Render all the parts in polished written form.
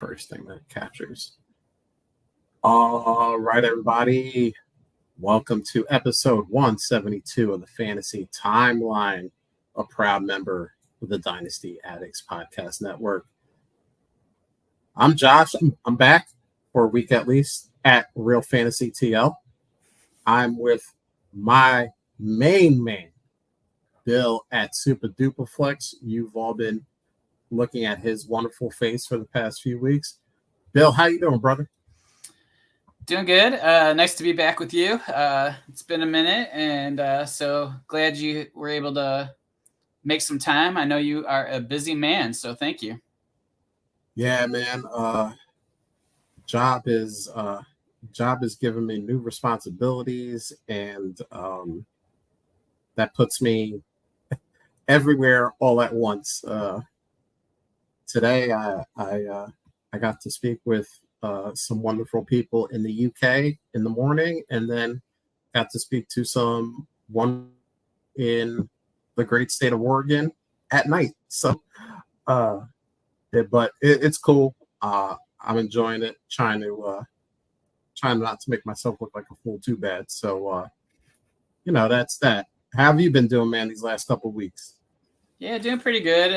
First thing that captures. All right, everybody. Welcome to episode 172 of the Fantasy Timeline, a proud member of the Dynasty Addicts Podcast Network. I'm Josh. I'm back for a week at least at Real Fantasy TL. I'm with my main man, Bill at Super Duper Flex. You've all been looking at his wonderful face for the past few weeks. Bill, how you doing, brother? Doing good. Nice to be back with you. It's been a minute, and so glad you were able to make some time. I know you are a busy man, so thank you. Yeah, man. Job is giving me new responsibilities, and that puts me everywhere all at once. Today, I got to speak with some wonderful people in the UK in the morning, and then got to speak to some one in the great state of Oregon at night. So, it's cool. I'm enjoying it. Trying not to make myself look like a fool too bad. So, that's that. How have you been doing, man, these last couple of weeks? Yeah, doing pretty good.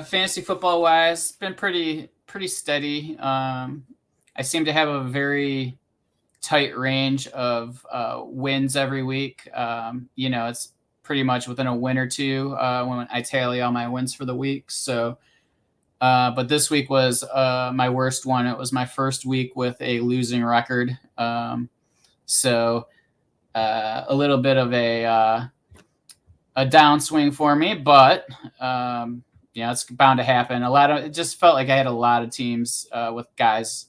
Fantasy football wise, been pretty steady. I seem to have a very tight range of wins every week. It's pretty much within a win or two when I tally all my wins for the week. So, but this week was my worst one. It was my first week with a losing record. So a little bit of a downswing for me, but it's bound to happen. It just felt like I had a lot of teams with guys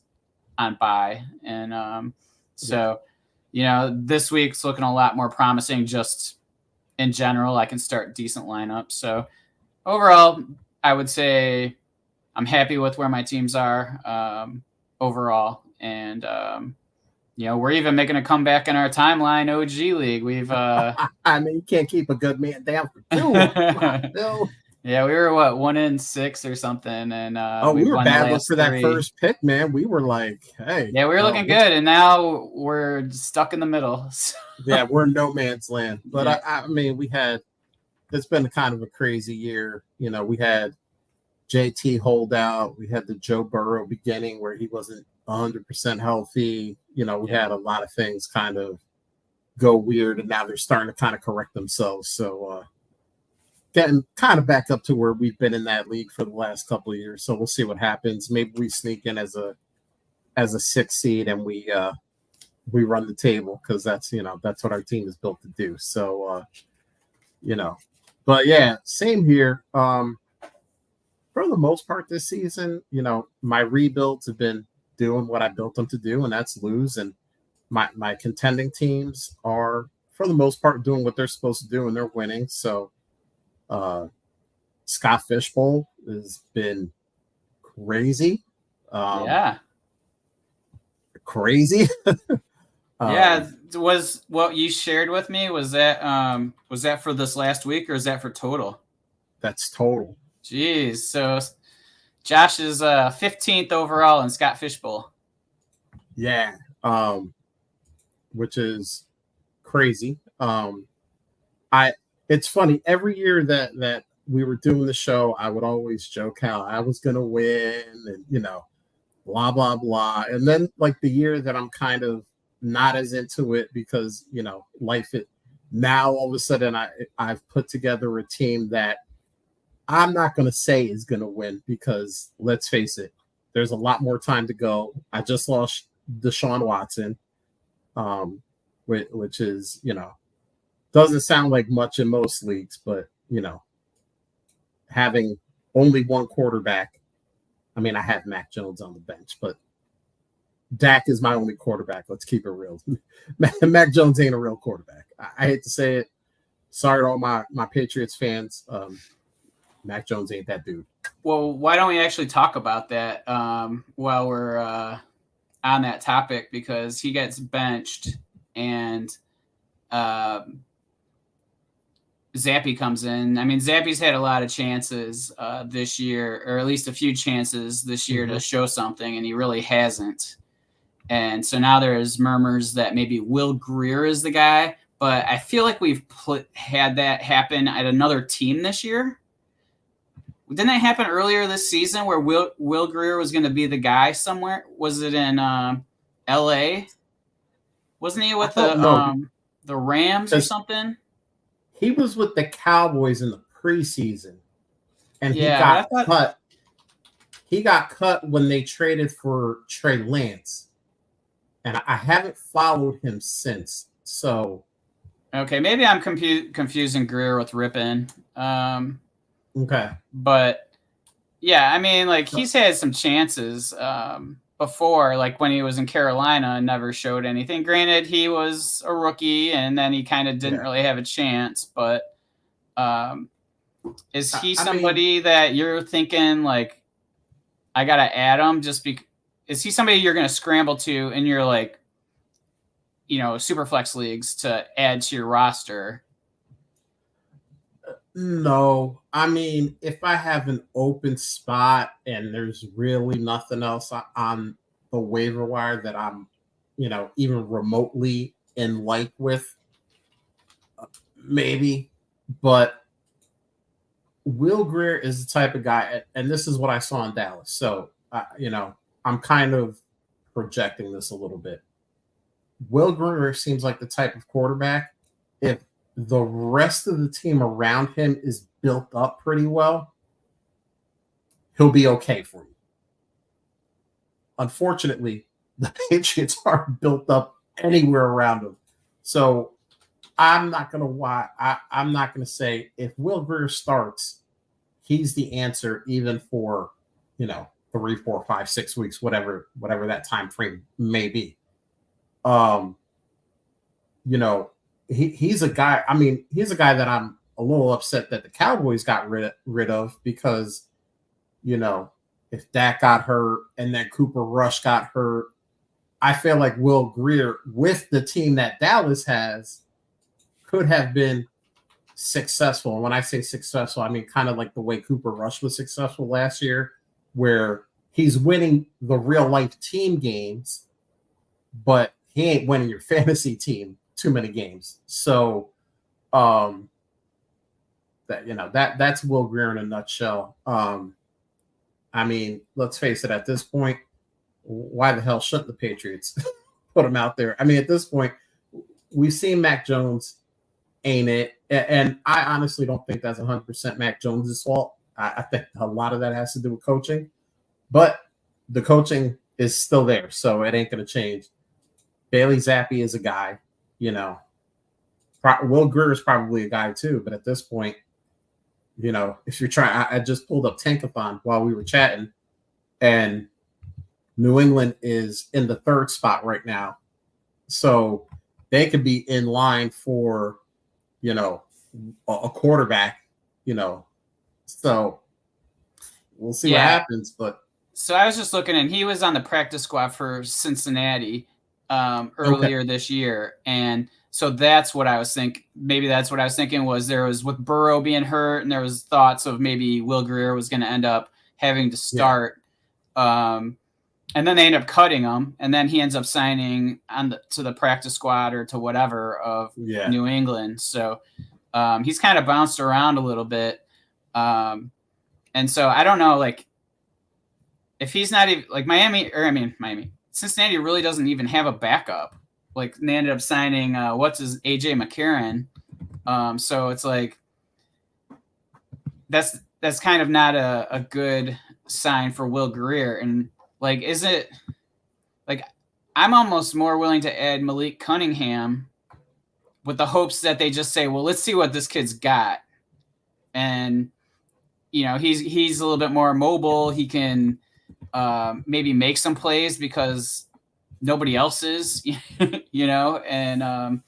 on bye, and this week's looking a lot more promising. Just in general, I can start decent lineups. So overall, I would say I'm happy with where my teams are overall, and we're even making a comeback in our timeline OG league. We've I mean, you can't keep a good man down for too long. No. Yeah, we were 1-6 or something, and we were battling for that 3. first pick, man. We were like, hey, yeah, we were looking good, and now we're stuck in the middle. So. Yeah, we're in no man's land. But yeah. I mean, it's been kind of a crazy year. We had JT holdout. We had the Joe Burrow beginning where he wasn't 100% healthy. We had a lot of things kind of go weird, and now they're starting to kind of correct themselves. So getting kind of back up to where we've been in that league for the last couple of years. So we'll see what happens. Maybe we sneak in as a 6th seed and we run the table, because that's what our team is built to do. So but yeah, same here. For the most part this season, my rebuilds have been doing what I built them to do, and that's lose. And my contending teams are, for the most part, doing what they're supposed to do, and they're winning. So Scott Fishbowl has been crazy. Crazy. Was what you shared with me, was that for this last week, or is that for total? That's total. Jeez. So Josh is 15th overall in Scott Fishbowl. Yeah. Which is crazy. It's funny, every year that we were doing the show, I would always joke how I was gonna win, and blah blah blah. And then, like, the year that I'm kind of not as into it because life, now all of a sudden I've put together a team that I'm not going to say is going to win, because let's face it, there's a lot more time to go. I just lost Deshaun Watson, which is, doesn't sound like much in most leagues, but, having only one quarterback. I mean, I have Mac Jones on the bench, but Dak is my only quarterback. Let's keep it real. Mac Jones ain't a real quarterback. I hate to say it. Sorry to all my Patriots fans. Mac Jones ain't that dude. Well, why don't we actually talk about that while we're on that topic? Because he gets benched, and Zappy comes in. I mean, Zappy's had a lot of chances this year, or at least a few chances this year to show something, and he really hasn't. And so now there's murmurs that maybe Will Greer is the guy, but I feel like we've had that happen at another team this year. Didn't that happen earlier this season where Will Greer was going to be the guy somewhere? Was it in L.A.? Wasn't he with the Rams or something? He was with the Cowboys in the preseason, and Yeah, he got cut. He got cut when they traded for Trey Lance, and I haven't followed him since. So, okay, maybe I'm confusing Greer with Rippon. Okay, but yeah, I mean, like he's had some chances before, like when he was in Carolina and never showed anything. Granted, he was a rookie and then he kind of didn't really have a chance, but is he somebody that you're thinking like, I got to add him just because, is he somebody you're going to scramble to in your like, super flex leagues to add to your roster? No, I mean, if I have an open spot and there's really nothing else on the waiver wire that I'm, even remotely in like with, maybe. But Will Greer is the type of guy, and this is what I saw in Dallas. So, I'm kind of projecting this a little bit. Will Greer seems like the type of quarterback, if the rest of the team around him is built up pretty well, he'll be okay for you. Unfortunately, the Patriots aren't built up anywhere around him. So I'm not gonna say if Will Greer starts, he's the answer even for 3, 4, 5, 6 weeks, whatever that time frame may be. He's a guy. I mean, he's a guy that I'm a little upset that the Cowboys got rid of because, if Dak got hurt and then Cooper Rush got hurt, I feel like Will Greer with the team that Dallas has could have been successful. And when I say successful, I mean kind of like the way Cooper Rush was successful last year, where he's winning the real life team games, but he ain't winning your fantasy team too many games. So that's Will Greer in a nutshell. I mean, let's face it, at this point, why the hell shouldn't the Patriots put him out there? I mean, at this point, we've seen Mac Jones ain't it. And I honestly don't think that's 100% Mac Jones' fault. I think a lot of that has to do with coaching, but the coaching is still there, so it ain't going to change. Bailey Zappi is a guy, Will Greer is probably a guy too, but at this point, if you're trying, I just pulled up Tankathon while we were chatting, and New England is in the 3rd spot right now. So they could be in line for, a quarterback, so we'll see what happens. But so I was just looking, and he was on the practice squad for Cincinnati earlier this year. And so that's what I was thinking. Maybe that's what I was thinking was there was with Burrow being hurt, and there was thoughts of maybe Will Greer was going to end up having to start. And then they end up cutting him, and then he ends up signing to the practice squad or to whatever of New England. So he's kind of bounced around a little bit. And so I don't know, like, if he's not even like Miami, Cincinnati really doesn't even have a backup. Like they ended up signing AJ McCarron. So it's like that's kind of not a good sign for Will Greer. And like, is it like I'm almost more willing to add Malik Cunningham with the hopes that they just say, well, let's see what this kid's got. And, he's a little bit more mobile. He can maybe make some plays because nobody else is, and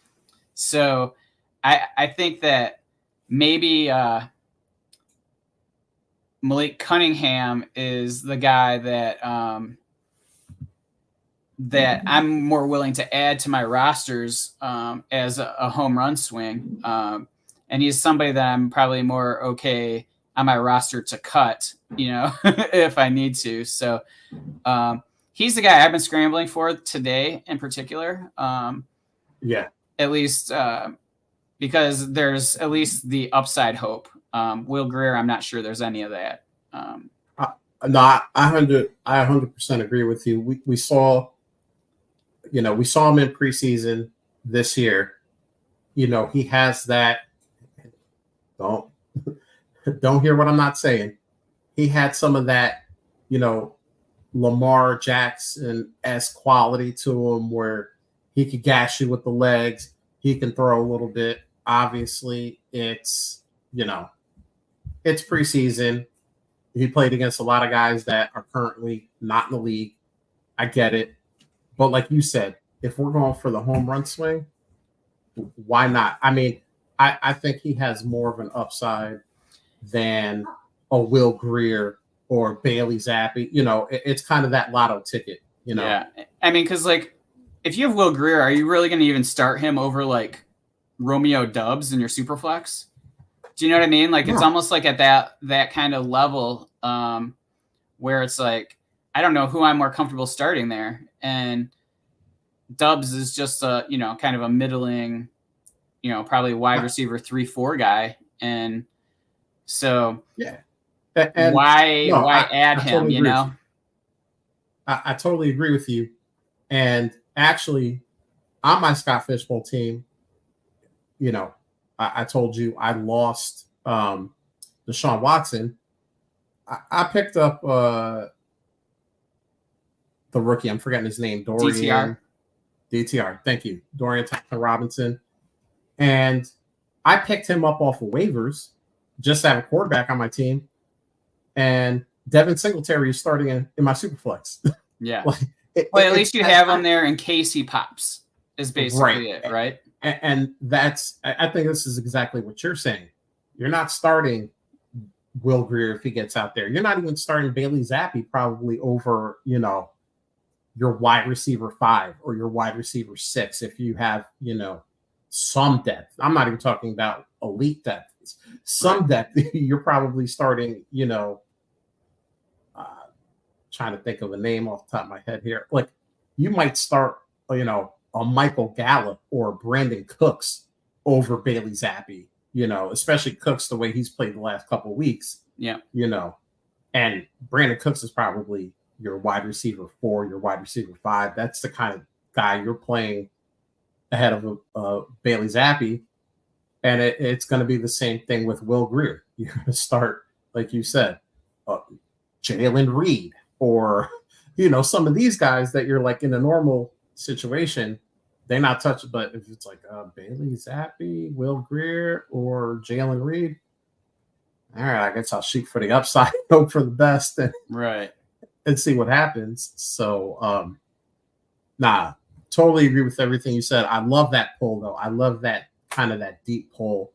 so I think that maybe Malik Cunningham is the guy that that I'm more willing to add to my rosters as a home run swing. And and he's somebody that I'm probably more okay on my roster to cut, if I need to. So he's the guy I've been scrambling for today in particular. Yeah. At least because there's at least the upside hope. Will Grier, I'm not sure there's any of that. No, I 100% agree with you. We saw, we saw him in preseason this year. He has that. Don't hear what I'm not saying. He had some of that, Lamar Jackson-esque quality to him where he could gash you with the legs. He can throw a little bit. Obviously, it's preseason. He played against a lot of guys that are currently not in the league. I get it. But like you said, if we're going for the home run swing, why not? I mean, I think he has more of an upside than a Will Grier or Bailey Zappi. It's kind of that lotto ticket, Yeah. I mean, because, if you have Will Grier, are you really going to even start him over, Romeo Dubs in your Superflex? Do you know what I mean? It's almost like at that kind of level where it's I don't know who I'm more comfortable starting there. And Dubs is just kind of a middling, probably wide receiver 3-4 guy. And so and why add him, totally I totally agree with you. And actually, on my Scott Fishbowl team, I told you I lost Deshaun Watson. I picked up the rookie. I'm forgetting his name. DTR. Thank you. Dorian Thompson-Robinson. And I picked him up off of waivers just to have a quarterback on my team. And Devin Singletary is starting in my Superflex. Yeah. At least you have him there in case he pops, is basically it, right? And I think this is exactly what you're saying. You're not starting Will Grier if he gets out there. You're not even starting Bailey Zappi probably over, your wide receiver 5 or your wide receiver 6 if you have, some depth. I'm not even talking about elite depth. Some depth, you're probably starting, trying to think of a name off the top of my head here. You might start, a Michael Gallup or Brandon Cooks over Bailey Zappi, especially Cooks the way he's played the last couple of weeks. Yeah. And Brandon Cooks is probably your wide receiver 4, your wide receiver 5. That's the kind of guy you're playing ahead of Bailey Zappi. And it's going to be the same thing with Will Grier. You're going to start, like you said, Jalen Reed or, some of these guys that you're in a normal situation, they're not touched. But if it's Bailey Zappi, Will Grier, or Jalen Reed, all right, I guess I'll shoot for the upside, hope for the best, and see what happens. So, totally agree with everything you said. I love that pull, though. I love that kind of that deep pull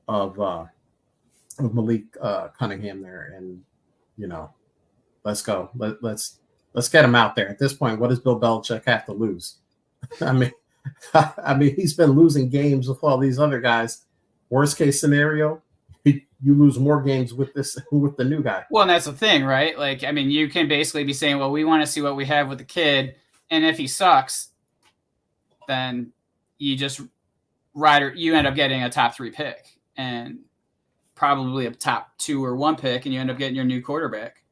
of Malik Cunningham there, and let's go. Let's get him out there. At this point, what does Bill Belichick have to lose? I mean, he's been losing games with all these other guys. Worst case scenario, you lose more games with the new guy. Well, and that's the thing, right? You can basically be saying, well, we want to see what we have with the kid, and if he sucks, then you just you end up getting a top 3 pick and probably a top 2 or 1 pick, and you end up getting your new quarterback.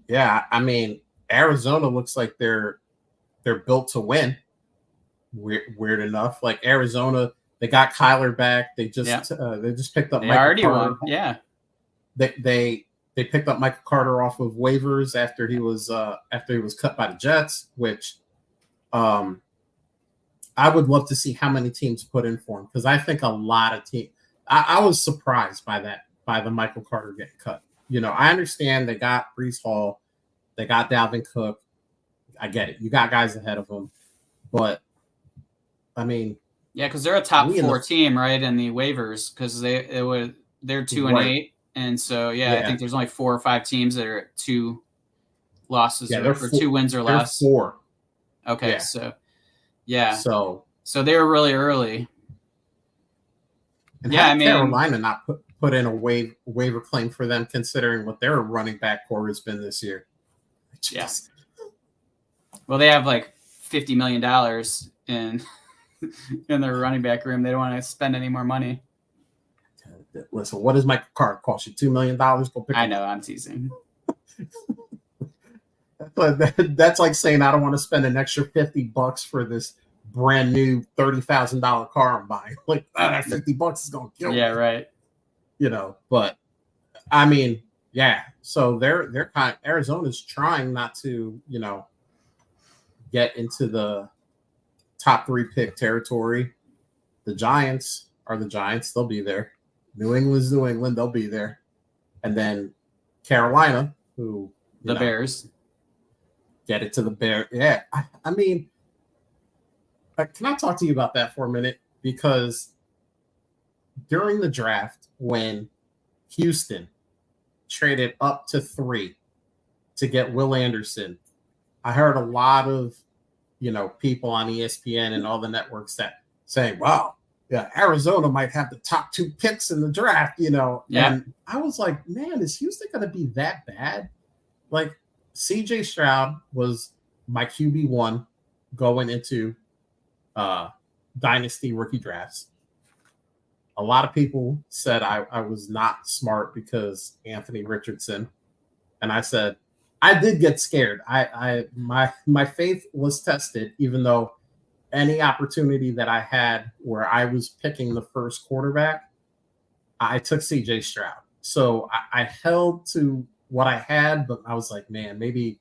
Yeah, Arizona looks like they're built to win. Weird enough, Arizona, they got Kyler back. They just picked up. They Michael already Carter. won. Yeah, they picked up Michael Carter off of waivers after he was cut by the Jets, which I would love to see how many teams put in for him, because I think a lot of teams. I was surprised by the Michael Carter getting cut. I understand they got Breece Hall, they got Dalvin Cook. I get it. You got guys ahead of them, but because they're a top 4 team, right, in the waivers, because they're 2-8, and so I think there's only 4 or 5 teams that are at 2 losses or 2 wins or less. 4. Okay, yeah. so they were really early. And Yeah, how I did mean, Carolina not put in a waiver claim for them, considering what their running back core has been this year? yeah. Well, they have like $50 million in their running back room. They don't want to spend any more money. Listen, what does Michael Carter cost you? $2 million? Go pick I him know, up. I'm teasing. That's like saying I don't want to spend an extra $50 for this brand new $30,000 car I'm buying. Like, that $50 is gonna kill me. Yeah, right. You know, but I mean, yeah. So they're kind of, Arizona's trying not to, you know, get into the top 3 pick territory. The Giants are the Giants. They'll be there. New England's New England. They'll be there. And then Carolina, who The Bears. Get it to the Bears. Yeah. I mean, can I talk to you about that for a minute? Because during the draft, when Houston traded up to 3 to get Will Anderson, I heard a lot of, you know, people on ESPN and all the networks that saying, wow, yeah, Arizona might have the top 2 picks in the draft, you know. Yeah. And I was like, man, is Houston going to be that bad? Like, CJ Stroud was my QB1 going into dynasty rookie drafts. A lot of people said I was not smart because Anthony Richardson. And I said, I did get scared. My faith was tested, even though any opportunity that I had where I was picking the first quarterback, I took CJ Stroud. So I held to what I had, but I was like, man, maybe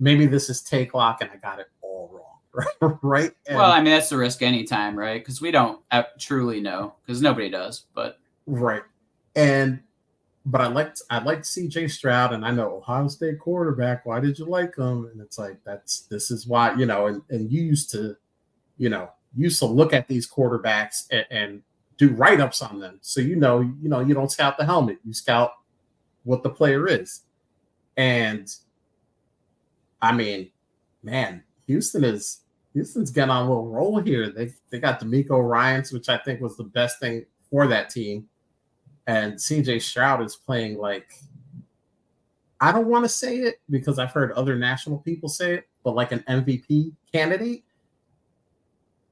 this is take lock and I got it all wrong. Right? And, well, I mean, that's the risk anytime, right? Because we don't truly know, because nobody does. But right. But I liked CJ Stroud, and I know Ohio State quarterback. Why did you like him? And it's like, this is why, you know, and you used to look at these quarterbacks and do write-ups on them. So you don't scout the helmet, you scout what the player is. And I mean, man, Houston's getting on a little roll here. They got D'Amico Ryans, which I think was the best thing for that team. And CJ Stroud is playing like, I don't want to say it because I've heard other national people say it, but like an MVP candidate.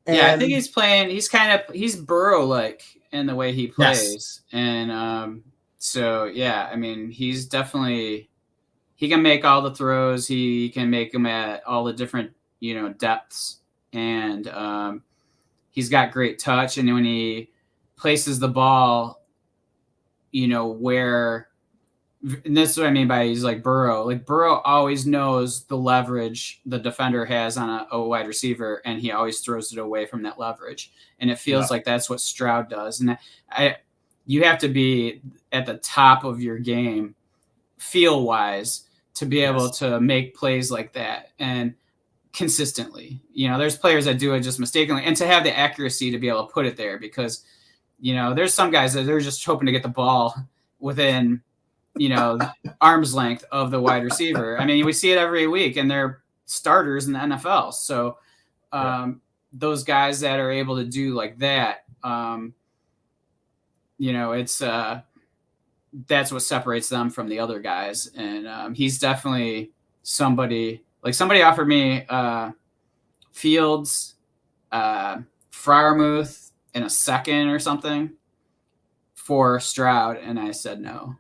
And yeah, I think he's Burrow-like in the way he plays. Yes. And so, yeah, I mean, he's definitely, he can make all the throws. He can make them at all the different, you know, depths. And he's got great touch. And when he places the ball, you know, and this is what I mean by he's like Burrow. Like, Burrow always knows the leverage the defender has on a wide receiver, and he always throws it away from that leverage. And it feels like that's what Stroud does. And you have to be at the top of your game, feel-wise, to be able to make plays like that and consistently. You know, there's players that do it just mistakenly, and to have the accuracy to be able to put it there, because, you know, there's some guys that they're just hoping to get the ball within, you know, arm's length of the wide receiver. I mean, we see it every week, and they're starters in the NFL. So those guys that are able to do like that, you know, it's that's what separates them from the other guys. And he's definitely somebody offered me Fields, Freiermuth in a second or something for Stroud, and I said no.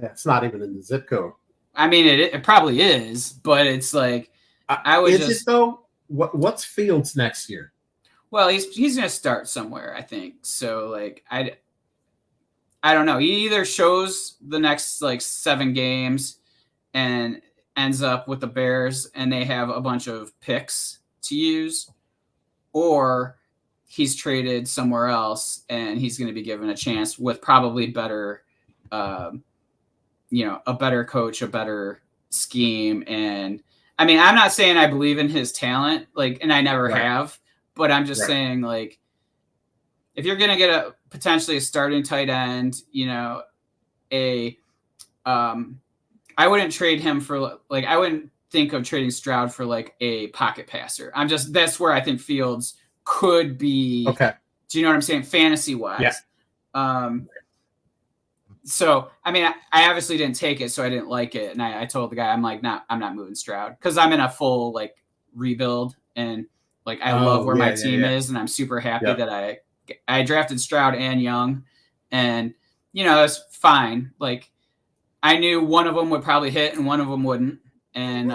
It's not even in the zip code. I mean, it probably is, but it's like, I would is it though? What's Fields next year? Well, he's going to start somewhere, I think. So, like, I don't know. He either shows the next like 7 games and ends up with the Bears and they have a bunch of picks to use, or he's traded somewhere else and he's going to be given a chance with probably better, you know, a better coach, a better scheme. And I mean, I'm not saying I believe in his talent, like, and I never have, but I'm just saying, like, if you're going to get potentially a starting tight end, you know, I wouldn't trade him for, like, I wouldn't think of trading Stroud for like a pocket passer. That's where I think Fields could be. Okay. Do you know what I'm saying? Fantasy wise. Yeah. So, I mean, I obviously didn't take it, so I didn't like it. And I told the guy, I'm like, I'm not moving Stroud because I'm in a full like rebuild and like I love where my team is, and I'm super happy that I drafted Stroud and Young, and it's fine. Like I knew one of them would probably hit and one of them wouldn't, and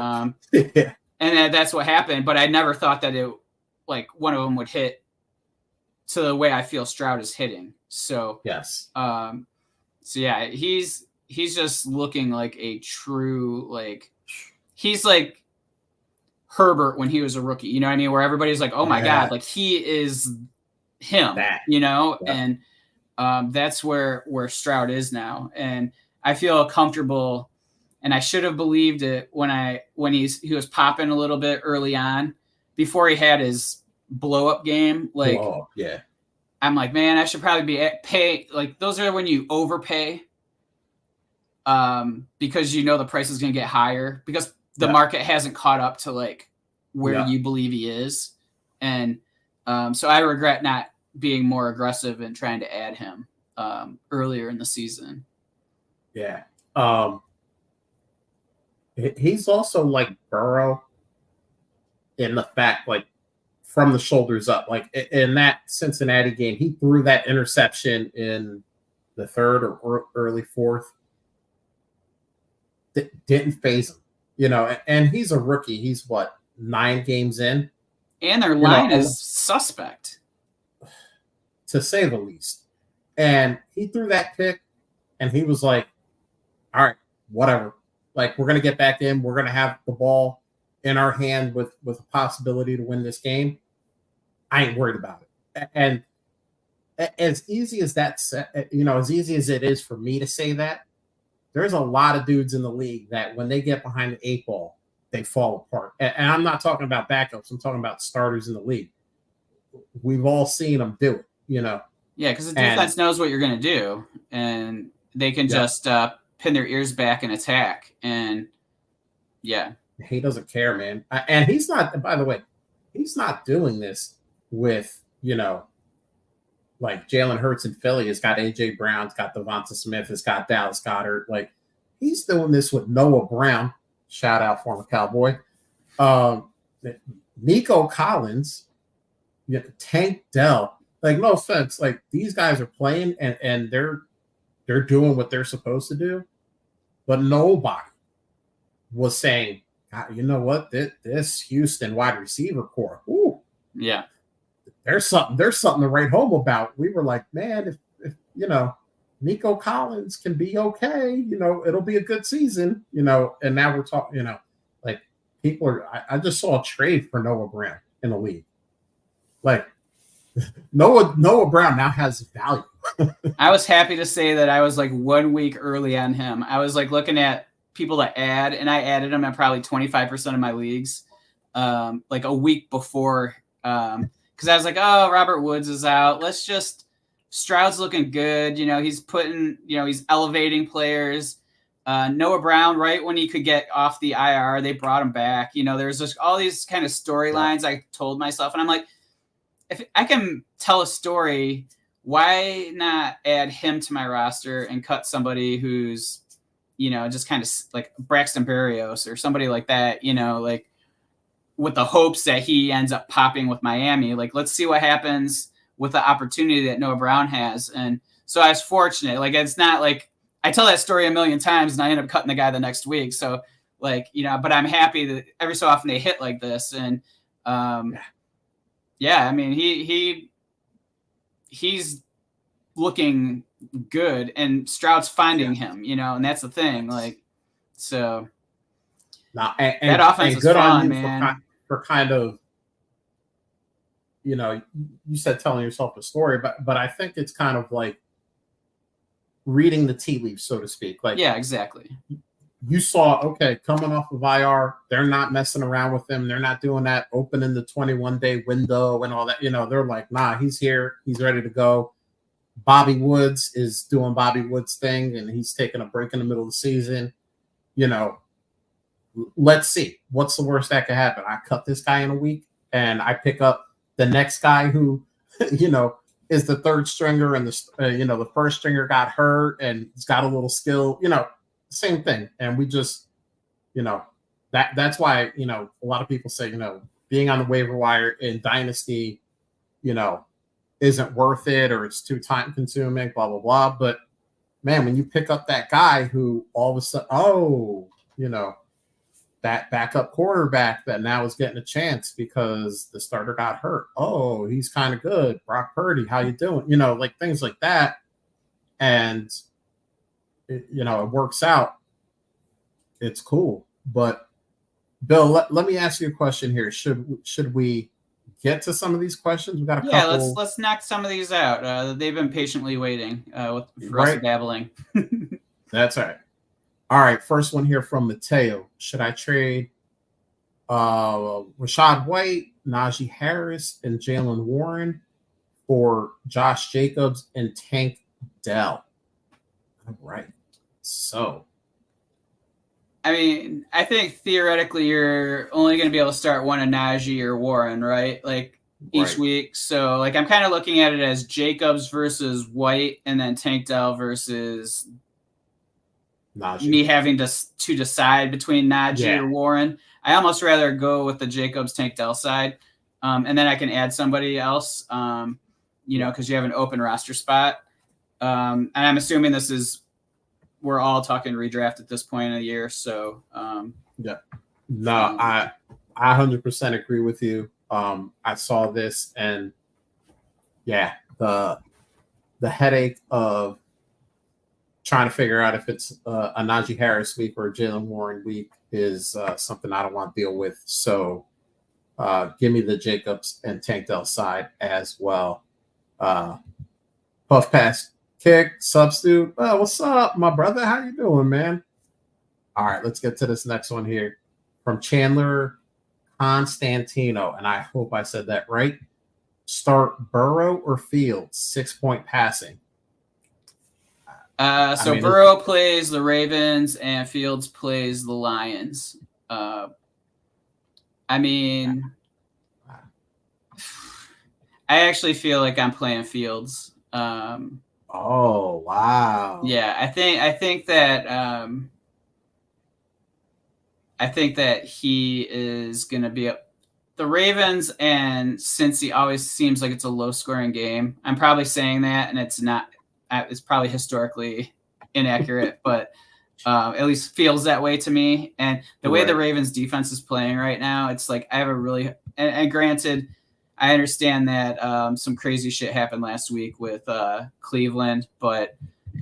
and that's what happened. But I never thought that it like one of them would hit to the way I feel Stroud is hitting. So yes. So yeah, he's just looking like a true like he's like Herbert when he was a rookie. You know what I mean? Where everybody's like, oh my God, like he is him, and that's where Stroud is now. And I feel comfortable, and I should have believed it when he was popping a little bit early on before he had his blow up game. Like, I'm like, man, I should probably be pay. Like those are when you overpay, because the price is going to get higher because the market hasn't caught up to like where you believe he is, and so I regret not being more aggressive and trying to add him earlier in the season. Yeah, he's also like Burrow in the fact like. From the shoulders up, like in that Cincinnati game, he threw that interception in the third or early fourth. Didn't phase him, and he's a rookie. He's 9 games in, and their line is suspect, to say the least. And he threw that pick, and he was like, "All right, whatever. Like we're gonna get back in. We're gonna have the ball in our hand with a possibility to win this game. I ain't worried about it." And as easy as as easy as it is for me to say that, there's a lot of dudes in the league that when they get behind the 8 ball, they fall apart. And I'm not talking about backups. I'm talking about starters in the league. We've all seen them do it, Yeah, because the defense knows what you're going to do, and they can just pin their ears back and attack. And he doesn't care, man. And he's not. By the way, he's not doing this with like Jalen Hurts in Philly has got AJ Brown, has got Devonta Smith, has got Dallas Goedert. Like he's doing this with Noah Brown. Shout out former Cowboy. Nico Collins, Tank Dell. Like no offense, like these guys are playing and they're doing what they're supposed to do, but nobody was saying, God, you know what, this Houston wide receiver core, there's something to write home about. We were like, man, if Nico Collins can be okay, it'll be a good season, and now we're talking, like people are, I just saw a trade for Noah Brown in the league. Like Noah Brown now has value. I was happy to say that I was like 1 week early on him. I was like looking at people to add, and I added him at probably 25% of my leagues, like a week before, because I was like, oh, Robert Woods is out. Stroud's looking good. He's putting, he's elevating players. Noah Brown, right when he could get off the IR, they brought him back. There's just all these kind of storylines I told myself. And I'm like, if I can tell a story, why not add him to my roster and cut somebody who's, just kind of like Braxton Berrios or somebody like that, like with the hopes that he ends up popping with Miami. Like, let's see what happens with the opportunity that Noah Brown has. And so I was fortunate. Like, it's not like I tell that story a million times and I end up cutting the guy the next week. So like, but I'm happy that every so often they hit like this. And I mean, he's looking good and Stroud's finding him, and that's the thing. Like, so that offense is good fun, man. For kind of, you said telling yourself a story, but I think it's kind of like reading the tea leaves, so to speak. Like, yeah, exactly. You saw, okay, coming off of IR, they're not messing around with him. They're not doing that opening the 21-day window and all that. They're like, nah, he's here. He's ready to go. Bobby Woods is doing Bobby Woods thing, and he's taking a break in the middle of the season. Let's see. What's the worst that could happen? I cut this guy in a week, and I pick up the next guy who, is the third stringer and the first stringer got hurt and he's got a little skill, same thing. And we just, that's why, a lot of people say, being on the waiver wire in Dynasty, isn't worth it or it's too time consuming, blah, blah, blah. But man, when you pick up that guy who all of a sudden, that backup quarterback that now is getting a chance because the starter got hurt. Oh, he's kind of good. Brock Purdy, how you doing? Like things like that. And, it works out. It's cool. But Bill, let me ask you a question here. Should we get to some of these questions? We got a couple. Yeah, let's knock some of these out. They've been patiently waiting for us babbling. That's right. All right, first one here from Mateo. Should I trade Rachaad White, Najee Harris, and Jaylen Warren for Josh Jacobs and Tank Dell? All right. So, I mean, I think theoretically you're only going to be able to start one of Najee or Warren, right? Like each week. So, like I'm kind of looking at it as Jacobs versus White, and then Tank Dell versus Najee. Me having to decide between Najee or Warren. I almost rather go with the Jacobs Tank Dell side, and then I can add somebody else. Because you have an open roster spot, and I'm assuming we're all talking redraft at this point in the year. So I 100% agree with you. I saw this and the headache of trying to figure out if it's a Najee Harris week or a Jaylen Warren week is something I don't want to deal with. So give me the Jacobs and Tank Dell side as well. Puff pass kick substitute. Oh, what's up, my brother? How you doing, man? All right, let's get to this next one here from Chandler Constantino, and I hope I said that right. Start Burrow or Fields, 6-point passing. Burrow plays the Ravens and Fields plays the Lions. I actually feel like I'm playing Fields. Oh wow! Yeah, I think that he is going to be the Ravens, and since he always seems like it's a low-scoring game, I'm probably saying that, and it's not. It's probably historically inaccurate, but at least feels that way to me. And the way the Ravens defense is playing right now, it's like I have a really and granted, I understand that some crazy shit happened last week with Cleveland, but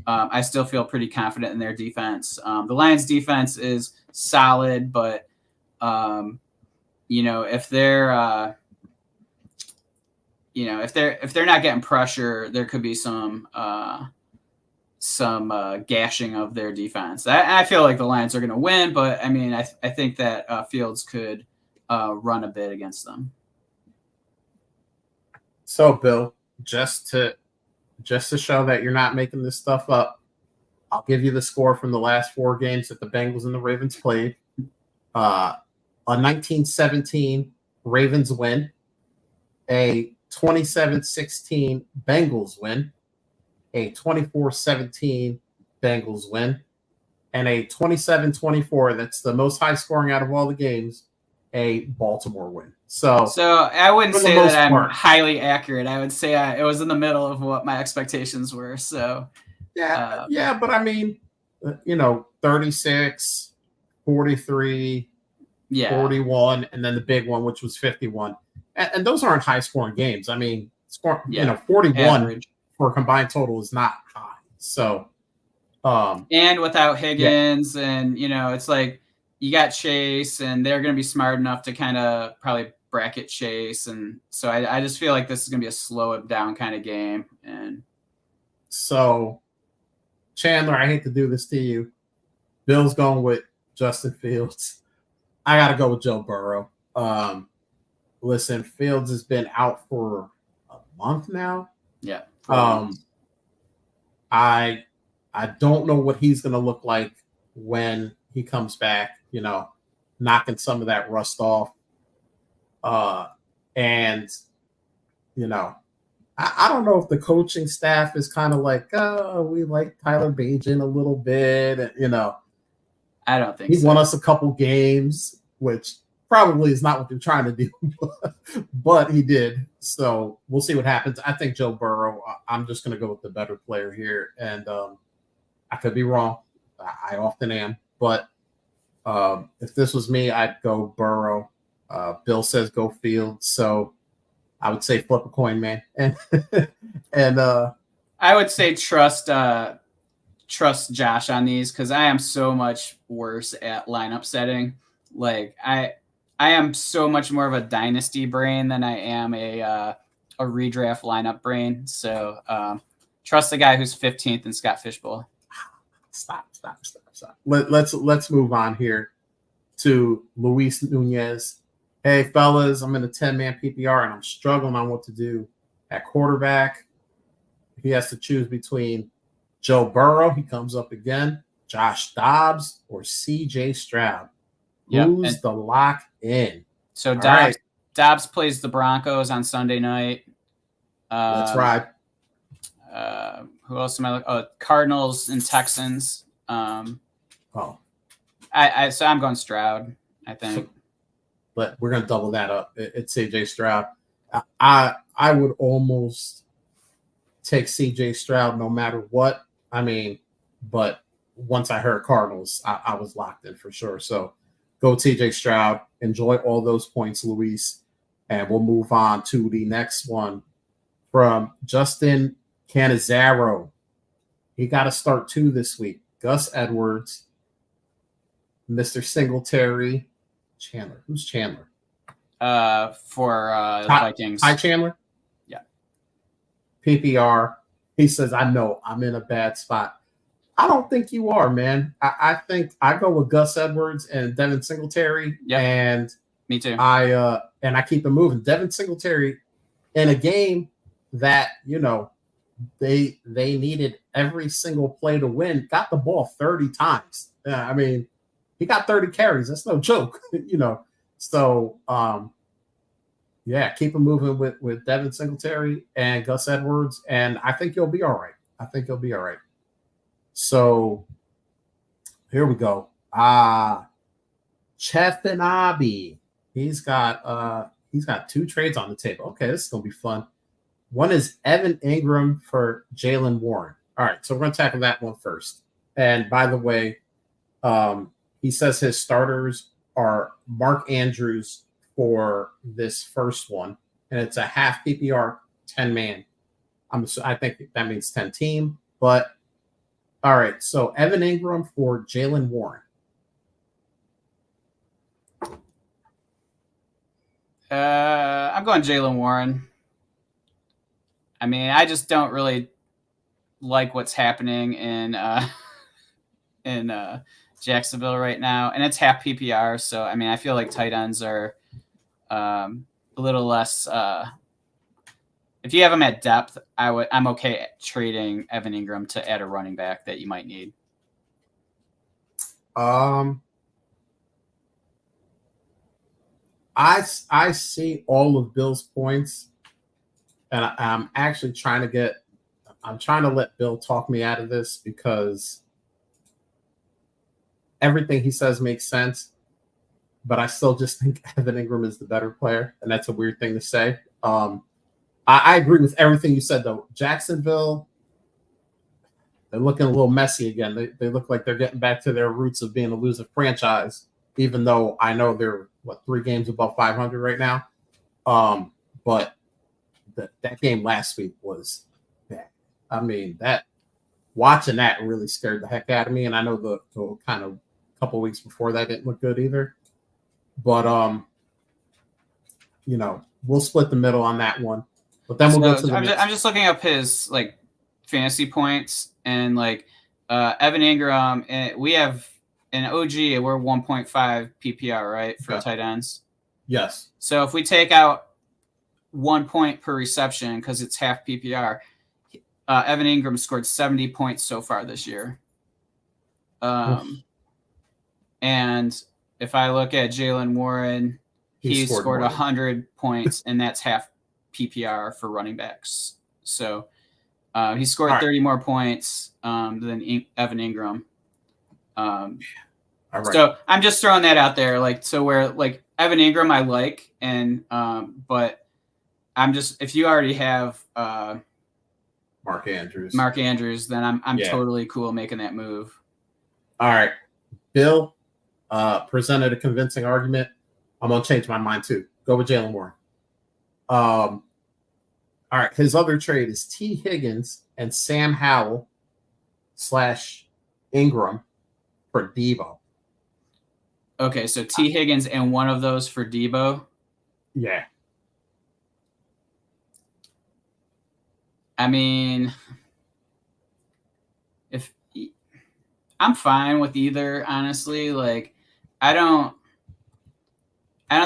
I still feel pretty confident in their defense. The Lions defense is solid, but if they're if they're not getting pressure, there could be some gashing of their defense. I feel like the Lions are going to win, but I mean, I think that Fields could run a bit against them. So, Bill, just to show that you're not making this stuff up, I'll give you the score from the last 4 games that the Bengals and the Ravens played. A 19-17 Ravens win, a 27-16 Bengals win, a 24-17 Bengals win, and a 27-24, that's the most high scoring out of all the games, a Baltimore win. So I wouldn't say that I'm highly accurate. I would say it was in the middle of what my expectations were. So but I mean, 36, 43, 41, and then the big one, which was 51. And those aren't high scoring games. I mean, 41 average for a combined total is not high. So, and without Higgins, and it's like you got Chase, and they're going to be smart enough to kind of probably bracket Chase, and so I just feel like this is going to be a slow it down kind of game. And so, Chandler, I hate to do this to you. Bill's going with Justin Fields. I got to go with Joe Burrow. Listen, Fields has been out for a month now. Yeah. I don't know what he's going to look like when he comes back, knocking some of that rust off. And I don't know if the coaching staff is kind of like, oh, we like Tyler Bajan a little bit. I don't think He so. won us a couple games, which probably is not what they're trying to do, but he did. So we'll see what happens. I think Joe Burrow. I'm just going to go with the better player here, and I could be wrong. I often am, but if this was me, I'd go Burrow. Bill says go Fields, so I would say flip a coin, man, and and I would say trust Josh on these because I am so much worse at lineup setting. Like I am so much more of a dynasty brain than I am a redraft lineup brain. So trust the guy who's 15th in Scott Fishbowl. Stop. Let's move on here to Luis Nunez. Hey fellas, I'm in a 10-man PPR and I'm struggling on what to do at quarterback. He has to choose between Joe Burrow, he comes up again, Josh Dobbs, or CJ Stroud. Who's the lock in? So Dobbs plays the Broncos on Sunday night. Let's ride. Who else am I looking? Oh, Cardinals and Texans. So I'm going Stroud, I think. But we're gonna double that up. It's CJ Stroud. I would almost take CJ Stroud no matter what. I mean, but once I heard Cardinals, I was locked in for sure. So go TJ Stroud. Enjoy all those points, Luis. And we'll move on to the next one from Justin Canizaro. He got to start 2 this week. Gus Edwards, Mr. Singletary, Chandler. Who's Chandler? For the Vikings. Hi, Chandler? Yeah. PPR. He says, I know I'm in a bad spot. I don't think you are, man. I think I go with Gus Edwards and Devin Singletary. Yep. And me too. I keep it moving. Devin Singletary in a game that, they needed every single play to win, got the ball 30 times. I mean, he got 30 carries. That's no joke, So, keep it moving with Devin Singletary and Gus Edwards, and I think you'll be all right. So, here we go. Chefinabi. He's got 2 trades on the table. Okay, this is gonna be fun. One is Evan Ingram for Jaylen Warren. All right, so we're gonna tackle that one first. And by the way, he says his starters are Mark Andrews for this first one, and it's a half PPR 10-man. I think that means 10 team, but all right. So Evan Ingram for Jaylen Warren. I'm going Jaylen Warren. I mean, I just don't really like what's happening in Jacksonville right now, and it's half PPR. So I mean, I feel like tight ends are a little less. If you have them at depth, I'm okay at trading Evan Ingram to add a running back that you might need. I see all of Bill's points, and I'm actually trying to let Bill talk me out of this because everything he says makes sense, but I still just think Evan Ingram is the better player, and that's a weird thing to say. I agree with everything you said, though. Jacksonville, they're looking a little messy again. They look like they're getting back to their roots of being a loser franchise, even though I know they're 3 games above 500 right now. But that game last week was bad. I mean, watching that really scared the heck out of me. And I know the kind of couple weeks before that didn't look good either. But we'll split the middle on that one. But then we'll go to the I'm just looking up his fantasy points and Evan Ingram, and we have an OG, we're 1.5 PPR, right, for tight ends? Yes. So if we take out 1 point per reception because it's half PPR, Evan Ingram scored 70 points so far this year. And if I look at Jaylen Warren, he scored 100 points, and that's half PPR for running backs. So he scored All right. 30 more points than Evan Ingram. All right. So I'm just throwing that out there, like, so where like Evan Ingram I like, and but I'm just, if you already have Mark Andrews, then I'm totally cool making that move. All right. Bill presented a convincing argument. I'm gonna change my mind too. Go with Jaylen Warren. All right. His other trade is T. Higgins and Sam Howell / Ingram for Debo. Okay, so T. Higgins and one of those for Debo. Yeah. I mean, if I'm fine with either, honestly. Like, I don't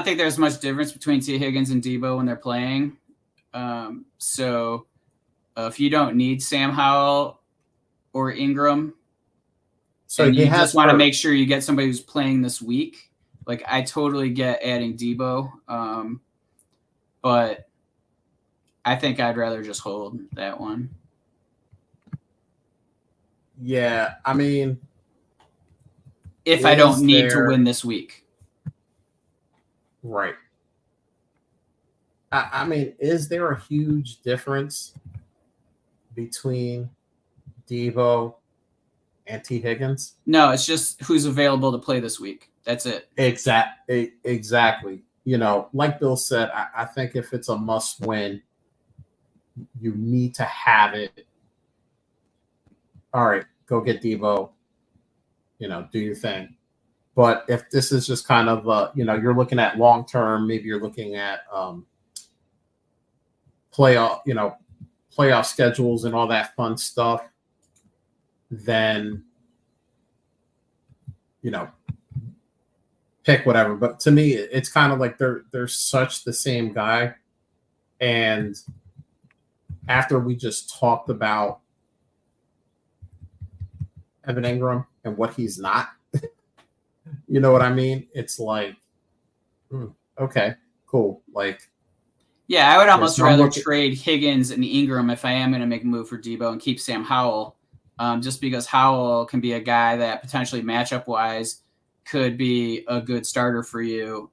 think there's much difference between T. Higgins and Debo when they're playing. So if you don't need Sam Howell or Ingram, so and you just want to make sure you get somebody who's playing this week, like, I totally get adding Debo. But I think I'd rather just hold that one. Yeah, I mean, if I don't need to win this week. Right. I mean, is there a huge difference between Debo and T. Higgins? No, it's just who's available to play this week. That's it. Exactly. You know, like Bill said, I think if it's a must win, you need to have it. All right, go get Debo. You know, do your thing. But if this is just kind of, you're looking at long term, maybe you're looking at playoff schedules and all that fun stuff, then, pick whatever. But to me, it's kind of like they're such the same guy. And after we just talked about Evan Ingram and what he's not, you know what I mean? It's like, okay, cool. Like, yeah, I would almost rather trade Higgins and Ingram if I am going to make a move for Debo and keep Sam Howell, just because Howell can be a guy that potentially matchup wise could be a good starter for you.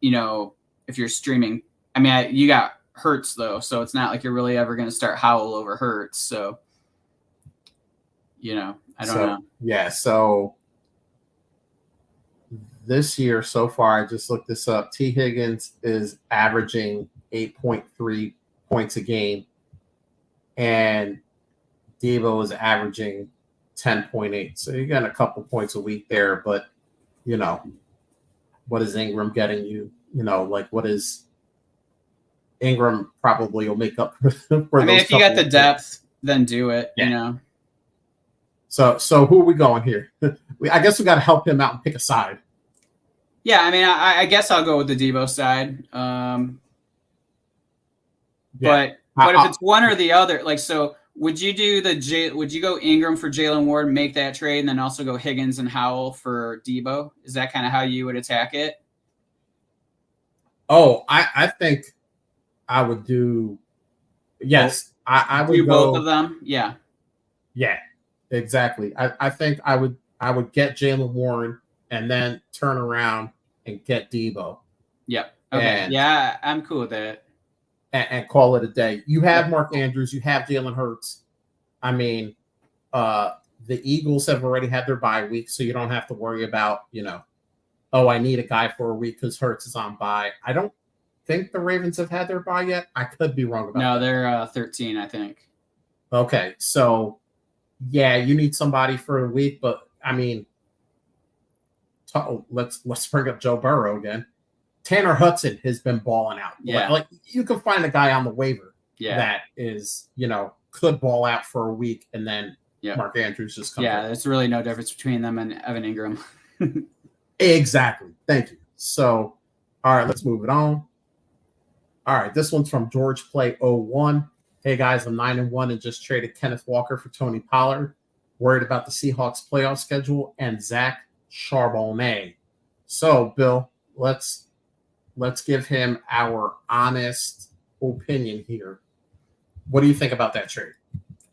If you're streaming. I mean, you got Hurts though, so it's not like you're really ever going to start Howell over Hurts. So, I don't know. Yeah, so this year so far, I just looked this up. T. Higgins is averaging 8.3 points a game, and Debo is averaging 10.8. So you got a couple points a week there, but what is Ingram getting you? What is Ingram probably will make up for? I mean, if you got the depth, then do it. Yeah. So who are we going here? I guess we got to help him out and pick a side. Yeah, I mean, I guess I'll go with the Debo side. But if it's one or the other, like, so would you do would you go Ingram for Jaylen Warren, make that trade, and then also go Higgins and Howell for Debo? Is that kind of how you would attack it? Oh, I think I would do. Yes, I would do go, both of them. Yeah. Yeah, exactly. I think I would get Jaylen Warren and then turn around and get Debo. Yep. Okay. Yeah, I'm cool with that. And call it a day. You have Mark Andrews. You have Jalen Hurts. I mean, the Eagles have already had their bye week, so you don't have to worry about, I need a guy for a week because Hurts is on bye. I don't think the Ravens have had their bye yet. I could be wrong about that. No, they're 13, I think. Okay, so yeah, you need somebody for a week, but I mean, let's bring up Joe Burrow again. Tanner Hudson has been balling out. Yeah, like you can find a guy on the waiver that is could ball out for a week, and then Mark Andrews just comes. Yeah, there's really no difference between them and Evan Ingram. Exactly. Thank you. So, all right, let's move it on. All right, this one's from George Play 01. Hey guys, I'm 9-1 and just traded Kenneth Walker for Tony Pollard. Worried about the Seahawks playoff schedule and Zach Charbonnet. So, Bill, let's give him our honest opinion here. What do you think about that trade?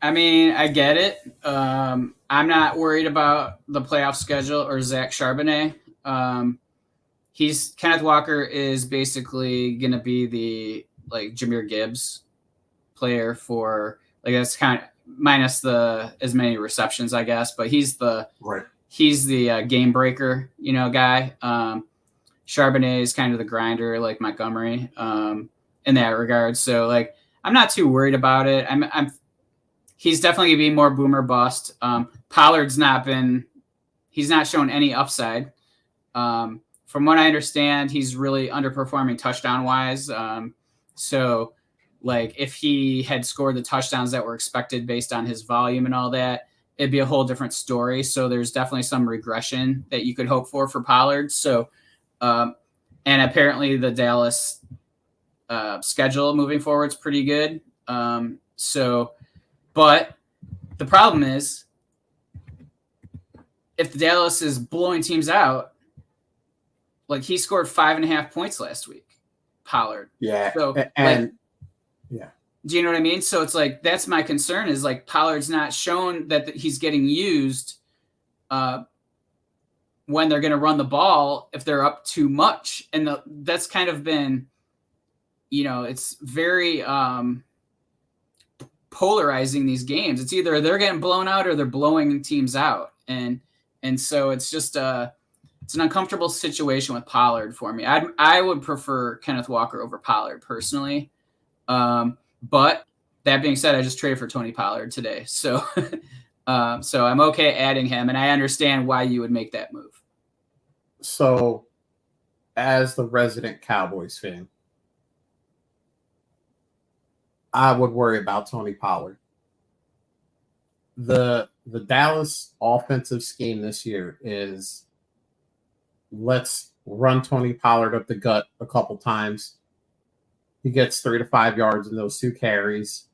I mean, I get it. I'm not worried about the playoff schedule or Zach Charbonnet. Kenneth Walker is basically going to be the like Jahmyr Gibbs player for like that's kind of minus the as many receptions, I guess, but he's the game breaker, guy. Charbonnet is kind of the grinder, like Montgomery, in that regard. So like, I'm not too worried about it. He's definitely gonna be more boomer bust. Pollard's he's not shown any upside. From what I understand, he's really underperforming touchdown wise. So like if he had scored the touchdowns that were expected based on his volume and all that, it'd be a whole different story. So there's definitely some regression that you could hope for Pollard. So, and apparently the Dallas schedule moving forward is pretty good. But the problem is if the Dallas is blowing teams out, like he scored 5.5 points last week, Pollard. Yeah. So, yeah. Do you know what I mean? So it's like, that's my concern is like Pollard's not shown that he's getting used when they're going to run the ball if they're up too much. And that's kind of been, it's very polarizing these games. It's either they're getting blown out or they're blowing teams out. And so it's just it's an uncomfortable situation with Pollard for me. I would prefer Kenneth Walker over Pollard personally. But that being said, I just traded for Tony Pollard today. So, so I'm okay adding him, and I understand why you would make that move. So, as the resident Cowboys fan, I would worry about Tony Pollard. The Dallas offensive scheme this year is let's run Tony Pollard up the gut a couple times. He gets 3 to 5 yards in those 2 carries.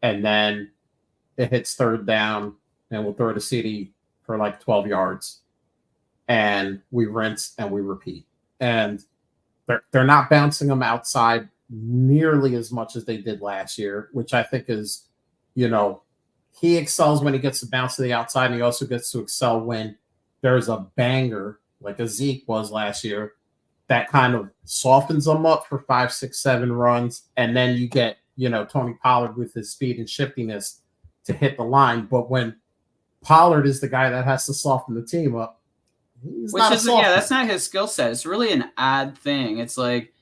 And then it hits third down and we'll throw to CD for like 12 yards. And we rinse and we repeat. And they're not bouncing them outside nearly as much as they did last year, which I think is, he excels when he gets to bounce to the outside, and he also gets to excel when there's a banger like a Zeke was last year that kind of softens them up for 5, 6, 7 runs. And then you get, Tony Pollard with his speed and shiftiness to hit the line. But when Pollard is the guy that has to soften the team up, that's not his skill set. It's really an odd thing. It's like,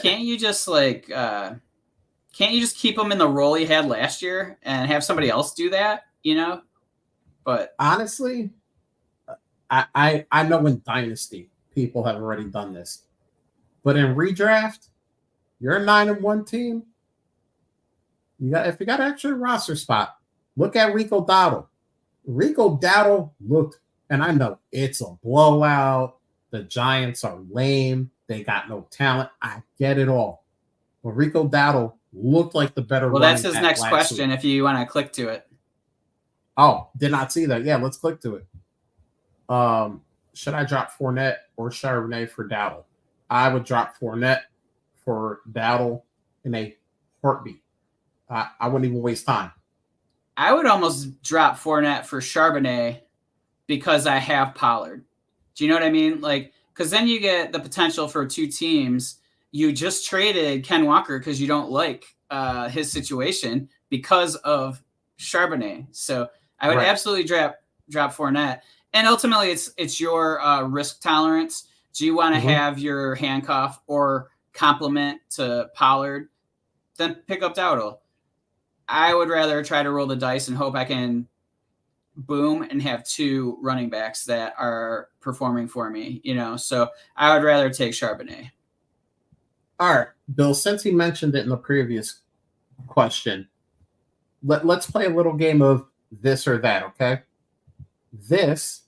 can't you just keep him in the role he had last year and have somebody else do that, But honestly, I know in Dynasty people have already done this, but in redraft, you're a 9-1 team. If you got an extra roster spot, look at Rico Dowdle. Rico Dowdle looked, and I know it's a blowout. The Giants are lame. They got no talent. I get it all. But Rico Dowdle looked like the better. Well, that's his next question. If you want to click to it. Oh, did not see that. Yeah, let's click to it. Should I drop Fournette or Charbonnet for Dowdle? I would drop Fournette for Dowdle in a heartbeat. I wouldn't even waste time. I would almost drop Fournette for Charbonnet because I have Pollard. Do you know what I mean? Like, because then you get the potential for 2 teams. You just traded Ken Walker because you don't like his situation because of Charbonnet. So I would absolutely drop Fournette. And ultimately, it's your risk tolerance. Do you want to have your handcuff or complement to Pollard? Then pick up Dowdle. I would rather try to roll the dice and hope I can boom and have 2 running backs that are performing for me, So I would rather take Charbonnet. All right, Bill, since he mentioned it in the previous question, let's play a little game of this or that, okay? This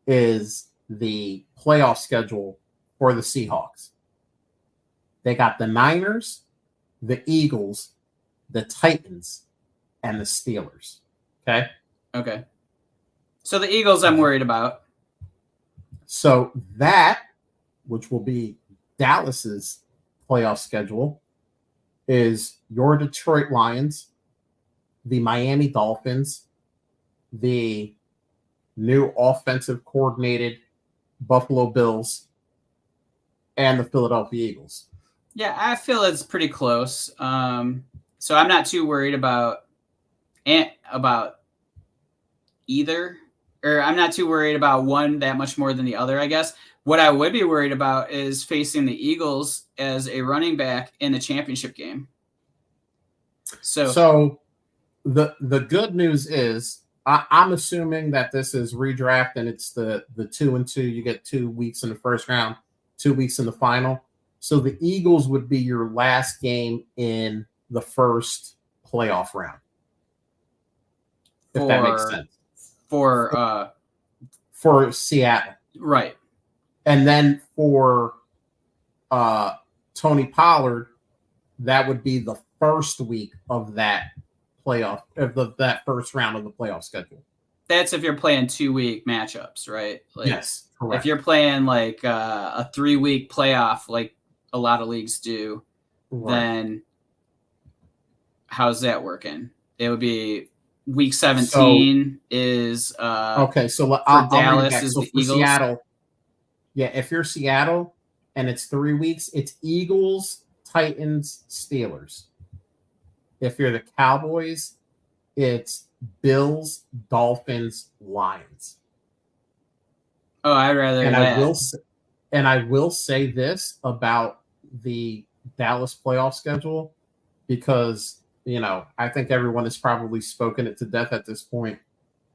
is the playoff schedule for the Seahawks. They got the Niners, the Eagles, the Titans, and the Steelers. Okay? Okay. So the Eagles I'm worried about. So that, which will be Dallas's playoff schedule, is your Detroit Lions, the Miami Dolphins, the new offensive coordinated Buffalo Bills, and the Philadelphia Eagles. Yeah, I feel it's pretty close. So I'm not too worried about either, or I'm not too worried about one that much more than the other, I guess. What I would be worried about is facing the Eagles as a running back in the championship game. So the good news is I'm assuming that this is redraft and it's the 2-2. You get 2 weeks in the first round, 2 weeks in the final. So the Eagles would be your last game in the first playoff round. If that makes sense. For Seattle. Right. And then for Tony Pollard, that would be the first week of that playoff of that first round of the playoff schedule. That's if you're playing 2-week matchups, right? Like, yes, correct. If you're playing like a 3-week playoff, like a lot of leagues do, right, then how's that working? It would be week 17 is okay. So I'll Dallas is so the for Eagles. Seattle. Yeah, if you're Seattle and it's 3 weeks, it's Eagles, Titans, Steelers. If you're the Cowboys, it's Bills, Dolphins, Lions. Oh, I'd rather. And I will say this about the Dallas playoff schedule, because I think everyone has probably spoken it to death at this point.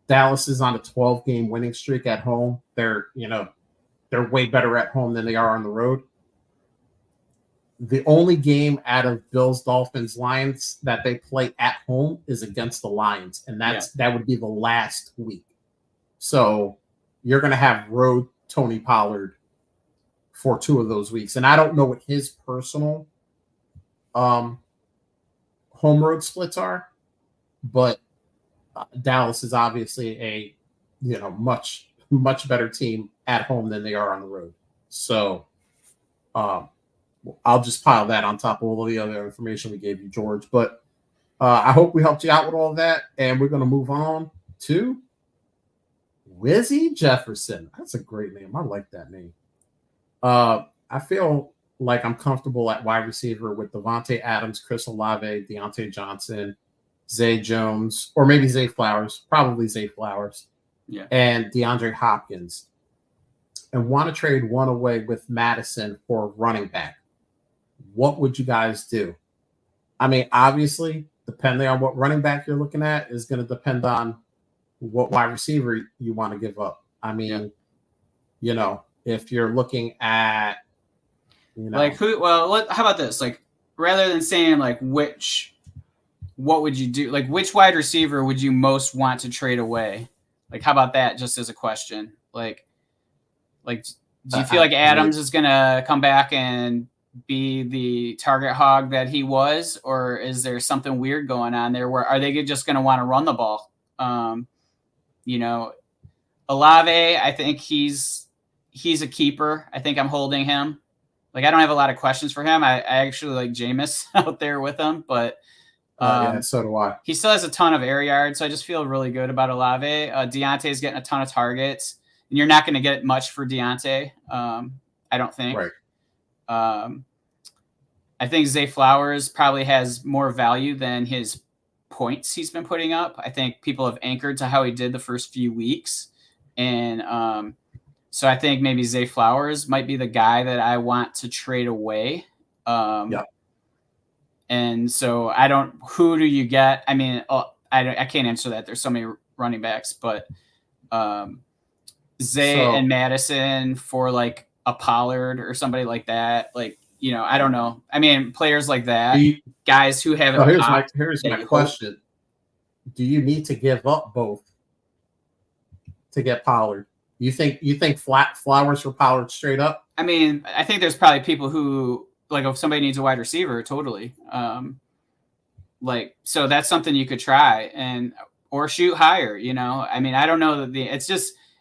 Dallas is on a 12-game winning streak at home. They're way better at home than they are on the road. The only game out of Bills, Dolphins, Lions that they play at home is against the Lions, and that would be the last week. So you're going to have road Tony Pollard for 2 of those weeks, and I don't know what his personal home road splits are, but Dallas is obviously a much better team at home than they are on the road. So I'll just pile that on top of all the other information we gave you, George. But I hope we helped you out with all that. And we're going to move on to Wizzy Jefferson. That's a great name. I like that name. I feel like I'm comfortable at wide receiver with Davante Adams, Chris Olave, Deontay Johnson, Zay Jones, or maybe Zay Flowers, probably Zay Flowers, and DeAndre Hopkins. And want to trade one away with Madison for running back. What would you guys do? I mean, obviously, depending on what running back you're looking at is going to depend on what wide receiver you want to give up. I mean, if you're looking at, like who? Well, how about this? Like, rather than saying like what would you do? Like, which wide receiver would you most want to trade away? Like, how about that? Just as a question, like, do you feel like Adams is going to come back and be the target hog that he was, or is there something weird going on there? Where are they just going to want to run the ball? Olave, I think he's a keeper. I think I'm holding him. Like, I don't have a lot of questions for him. I actually like Jameis out there with him, but so do I. He still has a ton of air yards, so I just feel really good about Olave. Deontay's getting a ton of targets, and you're not going to get much for Deontay. I don't think. Right. I think Zay Flowers probably has more value than his points he's been putting up. I think people have anchored to how he did the first few weeks. And so I think maybe Zay Flowers might be the guy that I want to trade away. And so who do you get? I mean, I can't answer that. There's so many running backs, but Zay and Madison for like a Pollard or somebody like that. Like, I don't know. I mean, players like that, guys who haven't. Here's my question. Do you need to give up both to get Pollard? You think Flowers for Pollard straight up? I mean, I think there's probably people who, like, if somebody needs a wide receiver, totally. So that's something you could try or shoot higher, I mean, I don't know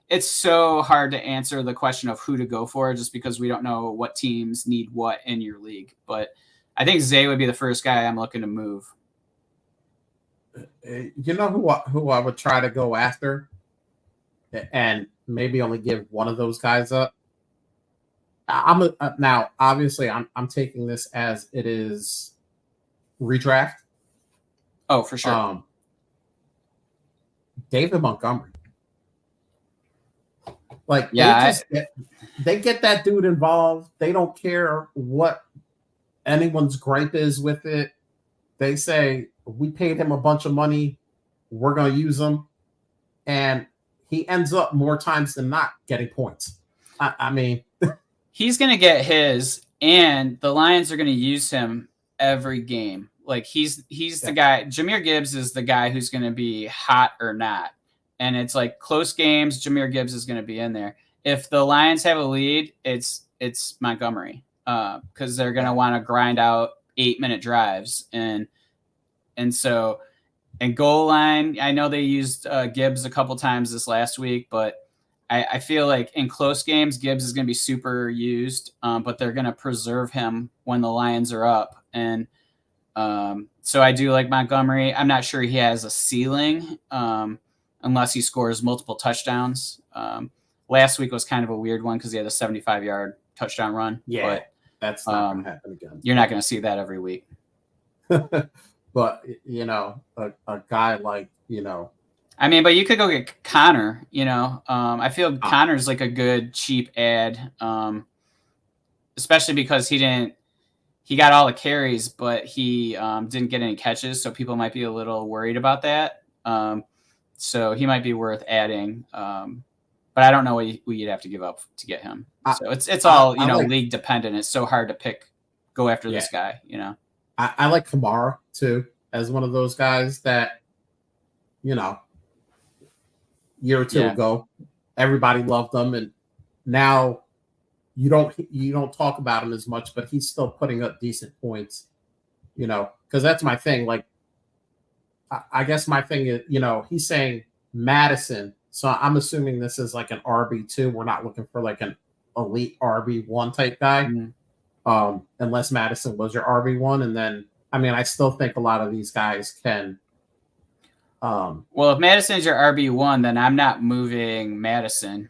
it's so hard to answer the question of who to go for just because we don't know what teams need what in your league. But I think Zay would be the first guy I'm looking to move. You know who I would try to go after, and maybe only give one of those guys up. Now obviously I'm taking this as it is redraft. Oh, for sure. David Montgomery. Like, yeah, they get that dude involved. They don't care what anyone's gripe is with it. They say, we paid him a bunch of money, we're going to use him, and he ends up more times than not getting points. I mean, he's going to get his, and the Lions are going to use him every game. Like, he's the guy. Jahmyr Gibbs is the guy who's going to be hot or not. And it's like close games, Jahmyr Gibbs is going to be in there. If the Lions have a lead, it's Montgomery, because they're going to want to grind out 8-minute drives. And so, and goal line, I know they used Gibbs a couple times this last week, but I feel like in close games, Gibbs is going to be super used, but they're going to preserve him when the Lions are up. And so I do like Montgomery. I'm not sure he has a ceiling unless he scores multiple touchdowns. Last week was kind of a weird one because he had a 75-yard touchdown run. Yeah, but that's not going to happen again. You're not going to see that every week. But, you know, a guy like, you know. I mean, but you could go get Connor, you know. I feel Connor's like a good cheap ad, especially because he got all the carries, but he didn't get any catches. So people might be a little worried about that. So he might be worth adding. But I don't know what you'd have to give up to get him. So it's all, you know, league dependent. It's so hard to go after this guy, you know. I like Kamara too as one of those guys that, you know, year or two ago, everybody loved him, and now you don't talk about him as much, but he's still putting up decent points, you know, because that's my thing. Like, I guess my thing is, you know, he's saying Madison, so I'm assuming this is like an RB2. We're not looking for like an elite RB1 type guy. Mm-hmm. Unless Madison was your RB1. And then, I mean, I still think a lot of these guys can. Well, if Madison's your RB1, then I'm not moving Madison.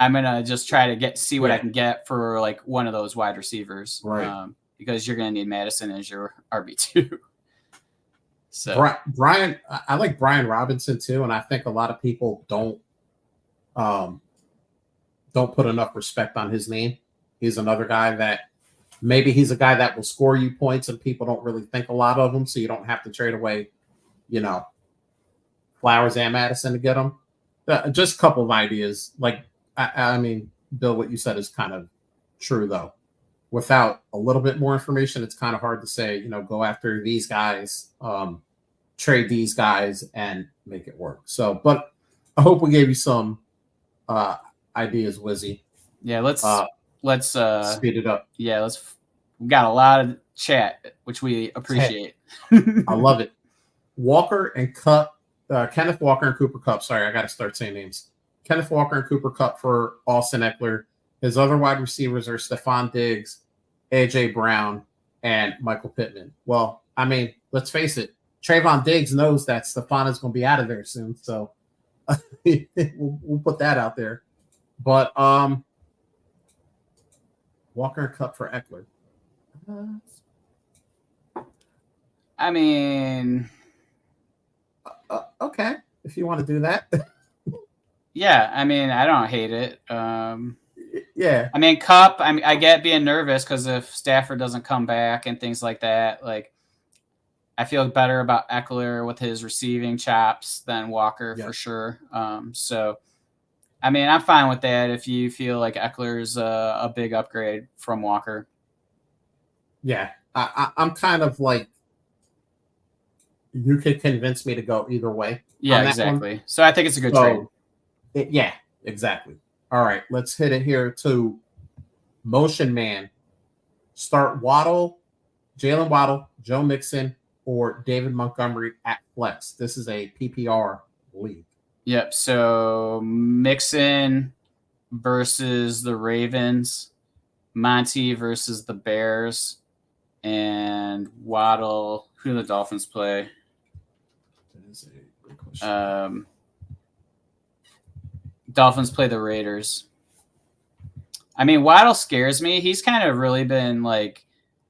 I'm going to just try to see what I can get for like one of those wide receivers. Right. Because you're going to need Madison as your RB2. So Brian, I like Brian Robinson too. And I think a lot of people don't put enough respect on his name. He's another guy that maybe he's a guy that will score you points and people don't really think a lot of him. So you don't have to trade away, you know, Flowers and Madison to get him. Just a couple of ideas. Like, I mean, Bill, what you said is kind of true though. Without a little bit more information, it's kind of hard to say, you know, go after these guys, trade these guys and make it work. So, but I hope we gave you some ideas, Wizzy. Yeah, let's speed it up. Yeah, we got a lot of chat, which we appreciate. I love it. Walker and Kupp, Kenneth Walker and Cooper Kupp. Sorry, I got to start saying names. Kenneth Walker and Cooper Kupp for Austin Eckler. His other wide receivers are Stephon Diggs, AJ Brown, and Michael Pittman. Well, I mean, let's face it. Trayvon Diggs knows that Stephon is going to be out of there soon, so we'll put that out there. But Walker and Kupp for Eckler. I mean, okay, if you want to do that. Yeah, I mean, I don't hate it. Yeah. I mean, Kupp, I get being nervous because if Stafford doesn't come back and things like that, like, I feel better about Eckler with his receiving chops than Walker for sure. So, I mean, I'm fine with that if you feel like Eckler's a big upgrade from Walker. Yeah, I'm kind of like, you could convince me to go either way. Yeah, exactly. So I think it's a good trade. Yeah, exactly. All right, let's hit it here to Motion Man. Start Waddle, Jalen Waddle, Joe Mixon, or David Montgomery at flex. This is a PPR league. Yep. So Mixon versus the Ravens, Monty versus the Bears, And Waddle. Who do the Dolphins play? That is a good question. Dolphins play the Raiders. I mean, Waddle scares me. He's kind of really been like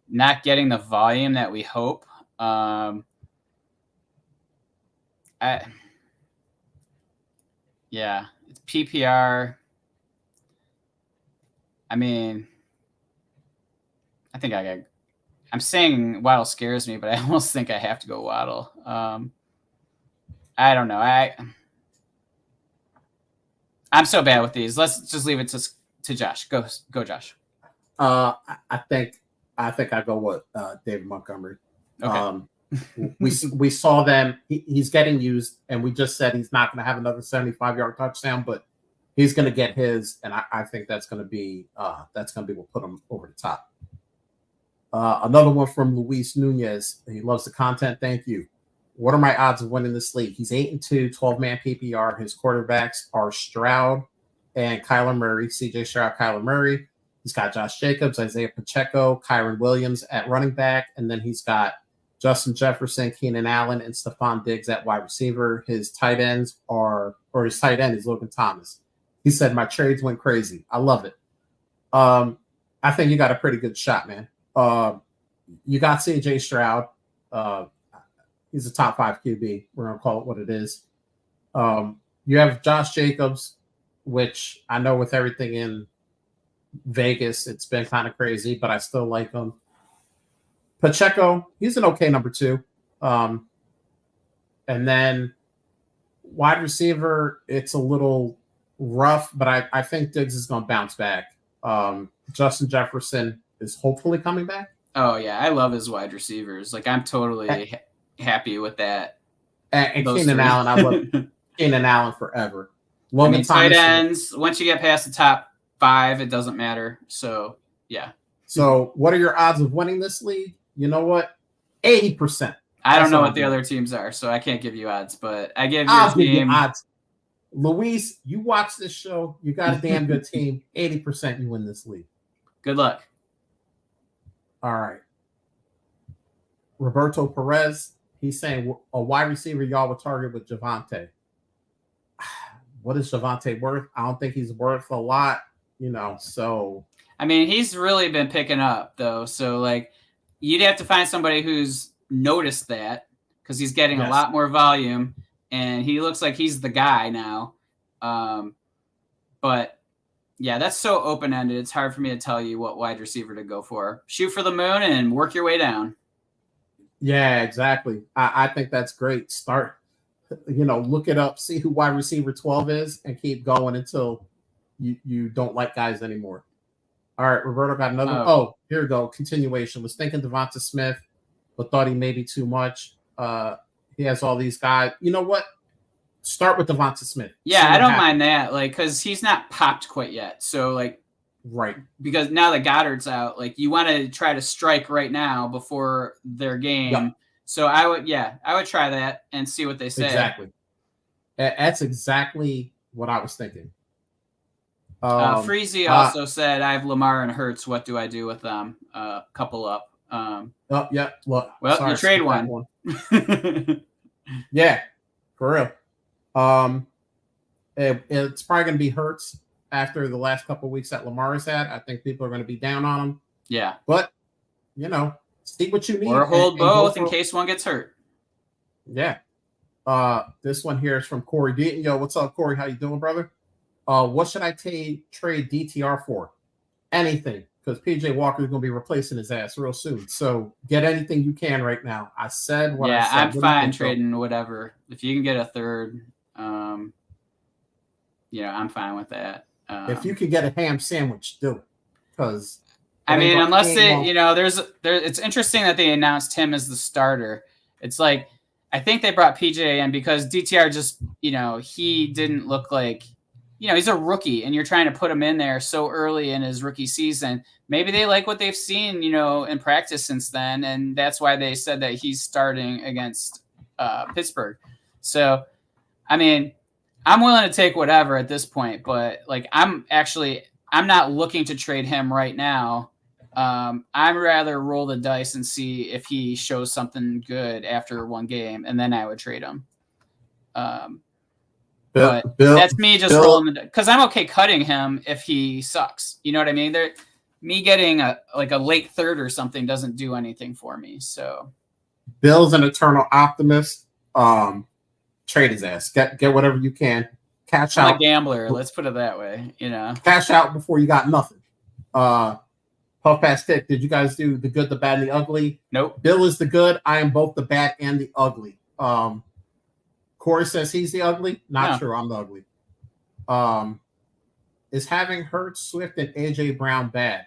not getting the volume that we hope. It's PPR. I mean, I'm saying Waddle scares me, but I almost think I have to go Waddle. I don't know. I'm so bad with these. Let's just leave it to Josh. Go, Josh. I think I go with David Montgomery. Okay. We saw them. He's getting used, and we just said he's not going to have another 75-yard touchdown, but he's going to get his, and I think that's going to be what put him over the top. Another one from Luis Nunez. He loves the content. Thank you. What are my odds of winning this league? He's 8-2, 12-man PPR. His quarterbacks are Stroud and Kyler Murray. CJ Stroud, Kyler Murray. He's got Josh Jacobs, Isaiah Pacheco, Kyron Williams at running back, and then he's got Justin Jefferson, Keenan Allen, and Stephon Diggs at wide receiver. His tight end is Logan Thomas. He said, my trades went crazy. I love it. I think you got a pretty good shot, man. You got CJ Stroud. He's a top 5 QB. We're going to call it what it is. You have Josh Jacobs, which I know with everything in Vegas, it's been kind of crazy, but I still like him. Pacheco, he's an okay number 2. And then wide receiver, it's a little rough, but I think Diggs is going to bounce back. Justin Jefferson is hopefully coming back. Oh, yeah. I love his wide receivers. Like, I'm totally happy with that. And Keenan Allen, I love Keenan Allen forever. Logan Thomas, tight ends, once you get past the top 5, it doesn't matter. So, yeah. So, what are your odds of winning this league? You know what? 80%. I don't know what the other teams are, so I can't give you odds, but I give your team odds. Luis, you watch this show. You got a damn good team. 80% you win this league. Good luck. All right. Roberto Perez, he's saying a wide receiver y'all would target with Javonte. What is Javonte worth? I don't think he's worth a lot, so. I mean, he's really been picking up, though. So, like, you'd have to find somebody who's noticed that because he's getting a lot more volume, and he looks like he's the guy now. But, yeah, that's so open-ended. It's hard for me to tell you what wide receiver to go for. Shoot for the moon and work your way down. Yeah, exactly. I think that's great. Start, look it up, see who wide receiver 12 is, and keep going until you don't like guys anymore. All right, Roberto got another. Oh, here we go. Continuation. Was thinking Devonta Smith, but thought he may be too much. He has all these guys. You know what? Start with Devonta Smith. Yeah, I don't mind that, like, because he's not popped quite yet. So, like, right. Because now that Goddard's out, like, you want to try to strike right now before their game. Yep. So I would try that and see what they say. Exactly. That's exactly what I was thinking. Freezy also said, I have Lamar and Hurts. What do I do with them? Couple up. Yeah. Well, you trade one. Yeah, for real. It's probably going to be Hurts after the last couple of weeks that Lamar has had. I think people are going to be down on him. Yeah. But, see what you need. Or hold both in case one gets hurt. Yeah. This one here is from Corey Deaton. Yo, what's up, Corey? How you doing, brother? What should I trade DTR for? Anything, because PJ Walker is going to be replacing his ass real soon. So get anything you can right now. I said what I said. Yeah, I'm fine trading whatever. If you can get a third, I'm fine with that. If you could get a ham sandwich, do it. Because unless it's interesting that they announced him as the starter. It's like I think they brought PJ in because DTR just he didn't look like. He's a rookie, and you're trying to put him in there so early in his rookie season. Maybe they like what they've seen, in practice since then, and that's why they said that he's starting against Pittsburgh. So, I mean, I'm willing to take whatever at this point, but like I'm not looking to trade him right now I'd rather roll the dice and see if he shows something good after one game, and then I would trade him. But that's me just rolling the dice, because I'm okay cutting him if he sucks. You know what I mean? Me getting a late third or something doesn't do anything for me. So Bill's an eternal optimist. Trade his ass. Get whatever you can. Cash out. I'm a gambler. Let's put it that way. Cash out before you got nothing. Puff Pass Stick, did you guys do the good, the bad, and the ugly? Nope. Bill is the good. I am both the bad and the ugly. Corey says he's the ugly. Not true. I'm the ugly. Is having Hurts, Swift, and AJ Brown bad?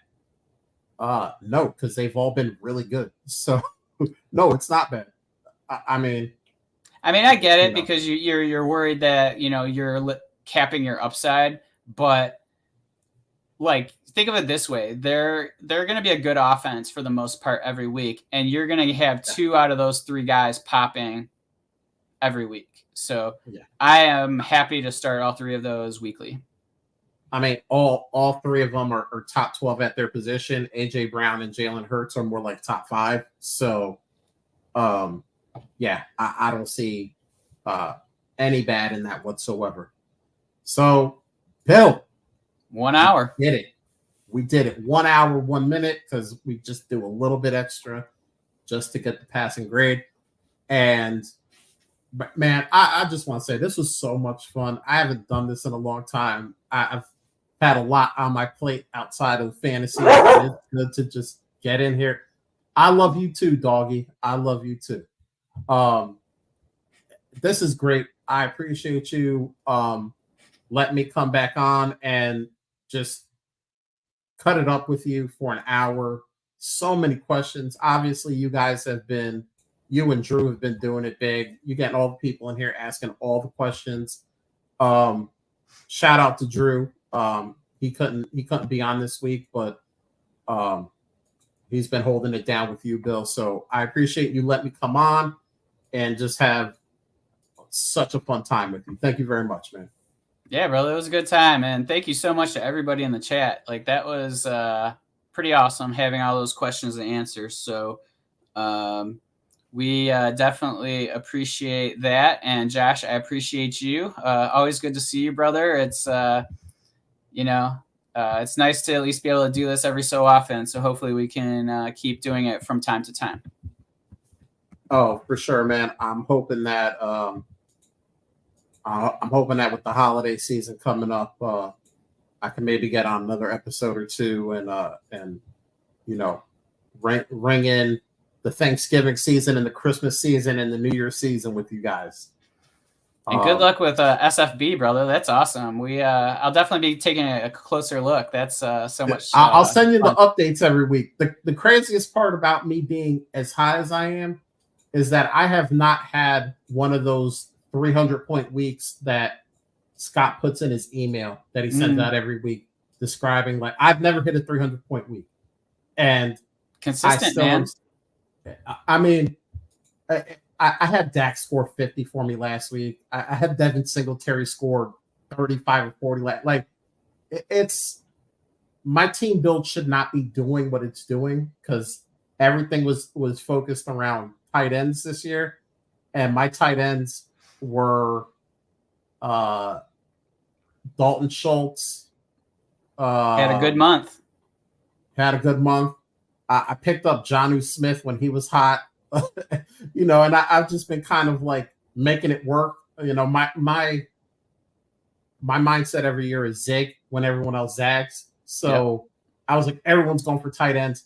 No, because they've all been really good. So no, it's not bad. I mean, I get it because you're worried that you're capping your upside, but think of it this way: they're going to be a good offense for the most part every week, and you're going to have 2 out of those 3 guys popping every week. So I am happy to start all 3 of those weekly. I mean, all 3 of them are top 12 at their position. AJ Brown and Jalen Hurts are more like top 5. So, I don't see any bad in that whatsoever. So, Bill, 1 hour. We did it 1 hour, 1 minute, because we just do a little bit extra just to get the passing grade. And man, I just want to say this was so much fun. I haven't done this in a long time. I've had a lot on my plate outside of fantasy. It's good to just get in here. I love you too, doggy. I love you too. This is great. I appreciate you letting me come back on and just cut it up with you for an hour. So many questions. Obviously, you and Drew have been doing it big. You getting all the people in here asking all the questions. Shout out to Drew. He couldn't be on this week, but he's been holding it down with you, Bill. So I appreciate you letting me come on and just have such a fun time with you. Thank you very much, man. Yeah, brother, it was a good time, and thank you so much to everybody in the chat. That was pretty awesome having all those questions and answers. So we definitely appreciate that. And Josh, I appreciate you. Always good to see you, brother. It's it's nice to at least be able to do this every so often. So hopefully we can keep doing it from time to time. Oh, for sure, man. I'm hoping that with the holiday season coming up, I can maybe get on another episode or two and ring in the Thanksgiving season and the Christmas season and the New Year season with you guys. And good luck with SFB, brother. That's awesome. I'll definitely be taking a closer look. That's so much. I'll send you the updates every week. The craziest part about me being as high as I am is that I have not had one of those 300-point weeks that Scott puts in his email that he sends out every week, describing I've never hit a 300-point week, and consistent, man. I mean, I had Dak score 50 for me last week. I had Devin Singletary score 35 or 40. It's my team build should not be doing what it's doing because everything was focused around tight ends this year, and my tight ends were Dalton Schultz. Had a good month. I picked up Jonnu Smith when he was hot, and I've just been kind of making it work. My mindset every year is zig when everyone else zags. So I was like, everyone's going for tight ends.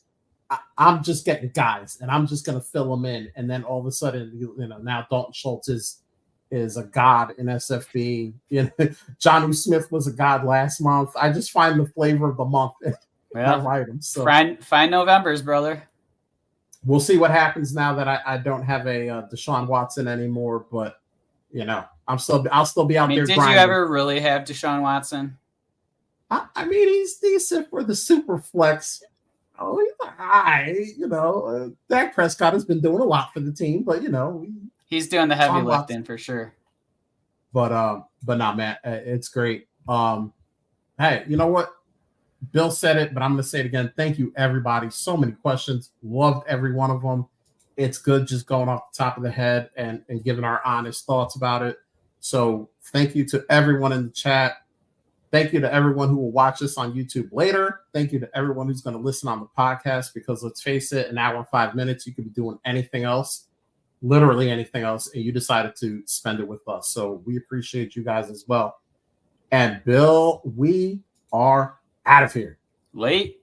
I'm just getting guys, and I'm just going to fill them in. And then all of a sudden, now Dalton Schultz is a god in SFB. Jonnu Smith was a god last month. I just find the flavor of the month. Well, I write them. So find November's, brother. We'll see what happens now that I don't have a Deshaun Watson anymore. But I'll still be out there. Did grinding. You ever really have Deshaun Watson? I mean, he's decent for the super flex. Oh, he's all right. Dak Prescott has been doing a lot for the team, but he's doing the heavy lifting for sure. But nah, man, it's great. Hey, you know what? Bill said it, but I'm going to say it again. Thank you, everybody. So many questions. Loved every one of them. It's good just going off the top of the head and giving our honest thoughts about it. So thank you to everyone in the chat. Thank you to everyone who will watch this on YouTube later. Thank you to everyone who's going to listen on the podcast, because let's face it, an hour and 5 minutes, you could be doing anything else, literally anything else, and you decided to spend it with us. So we appreciate you guys as well. And Bill, we are out of here. Late.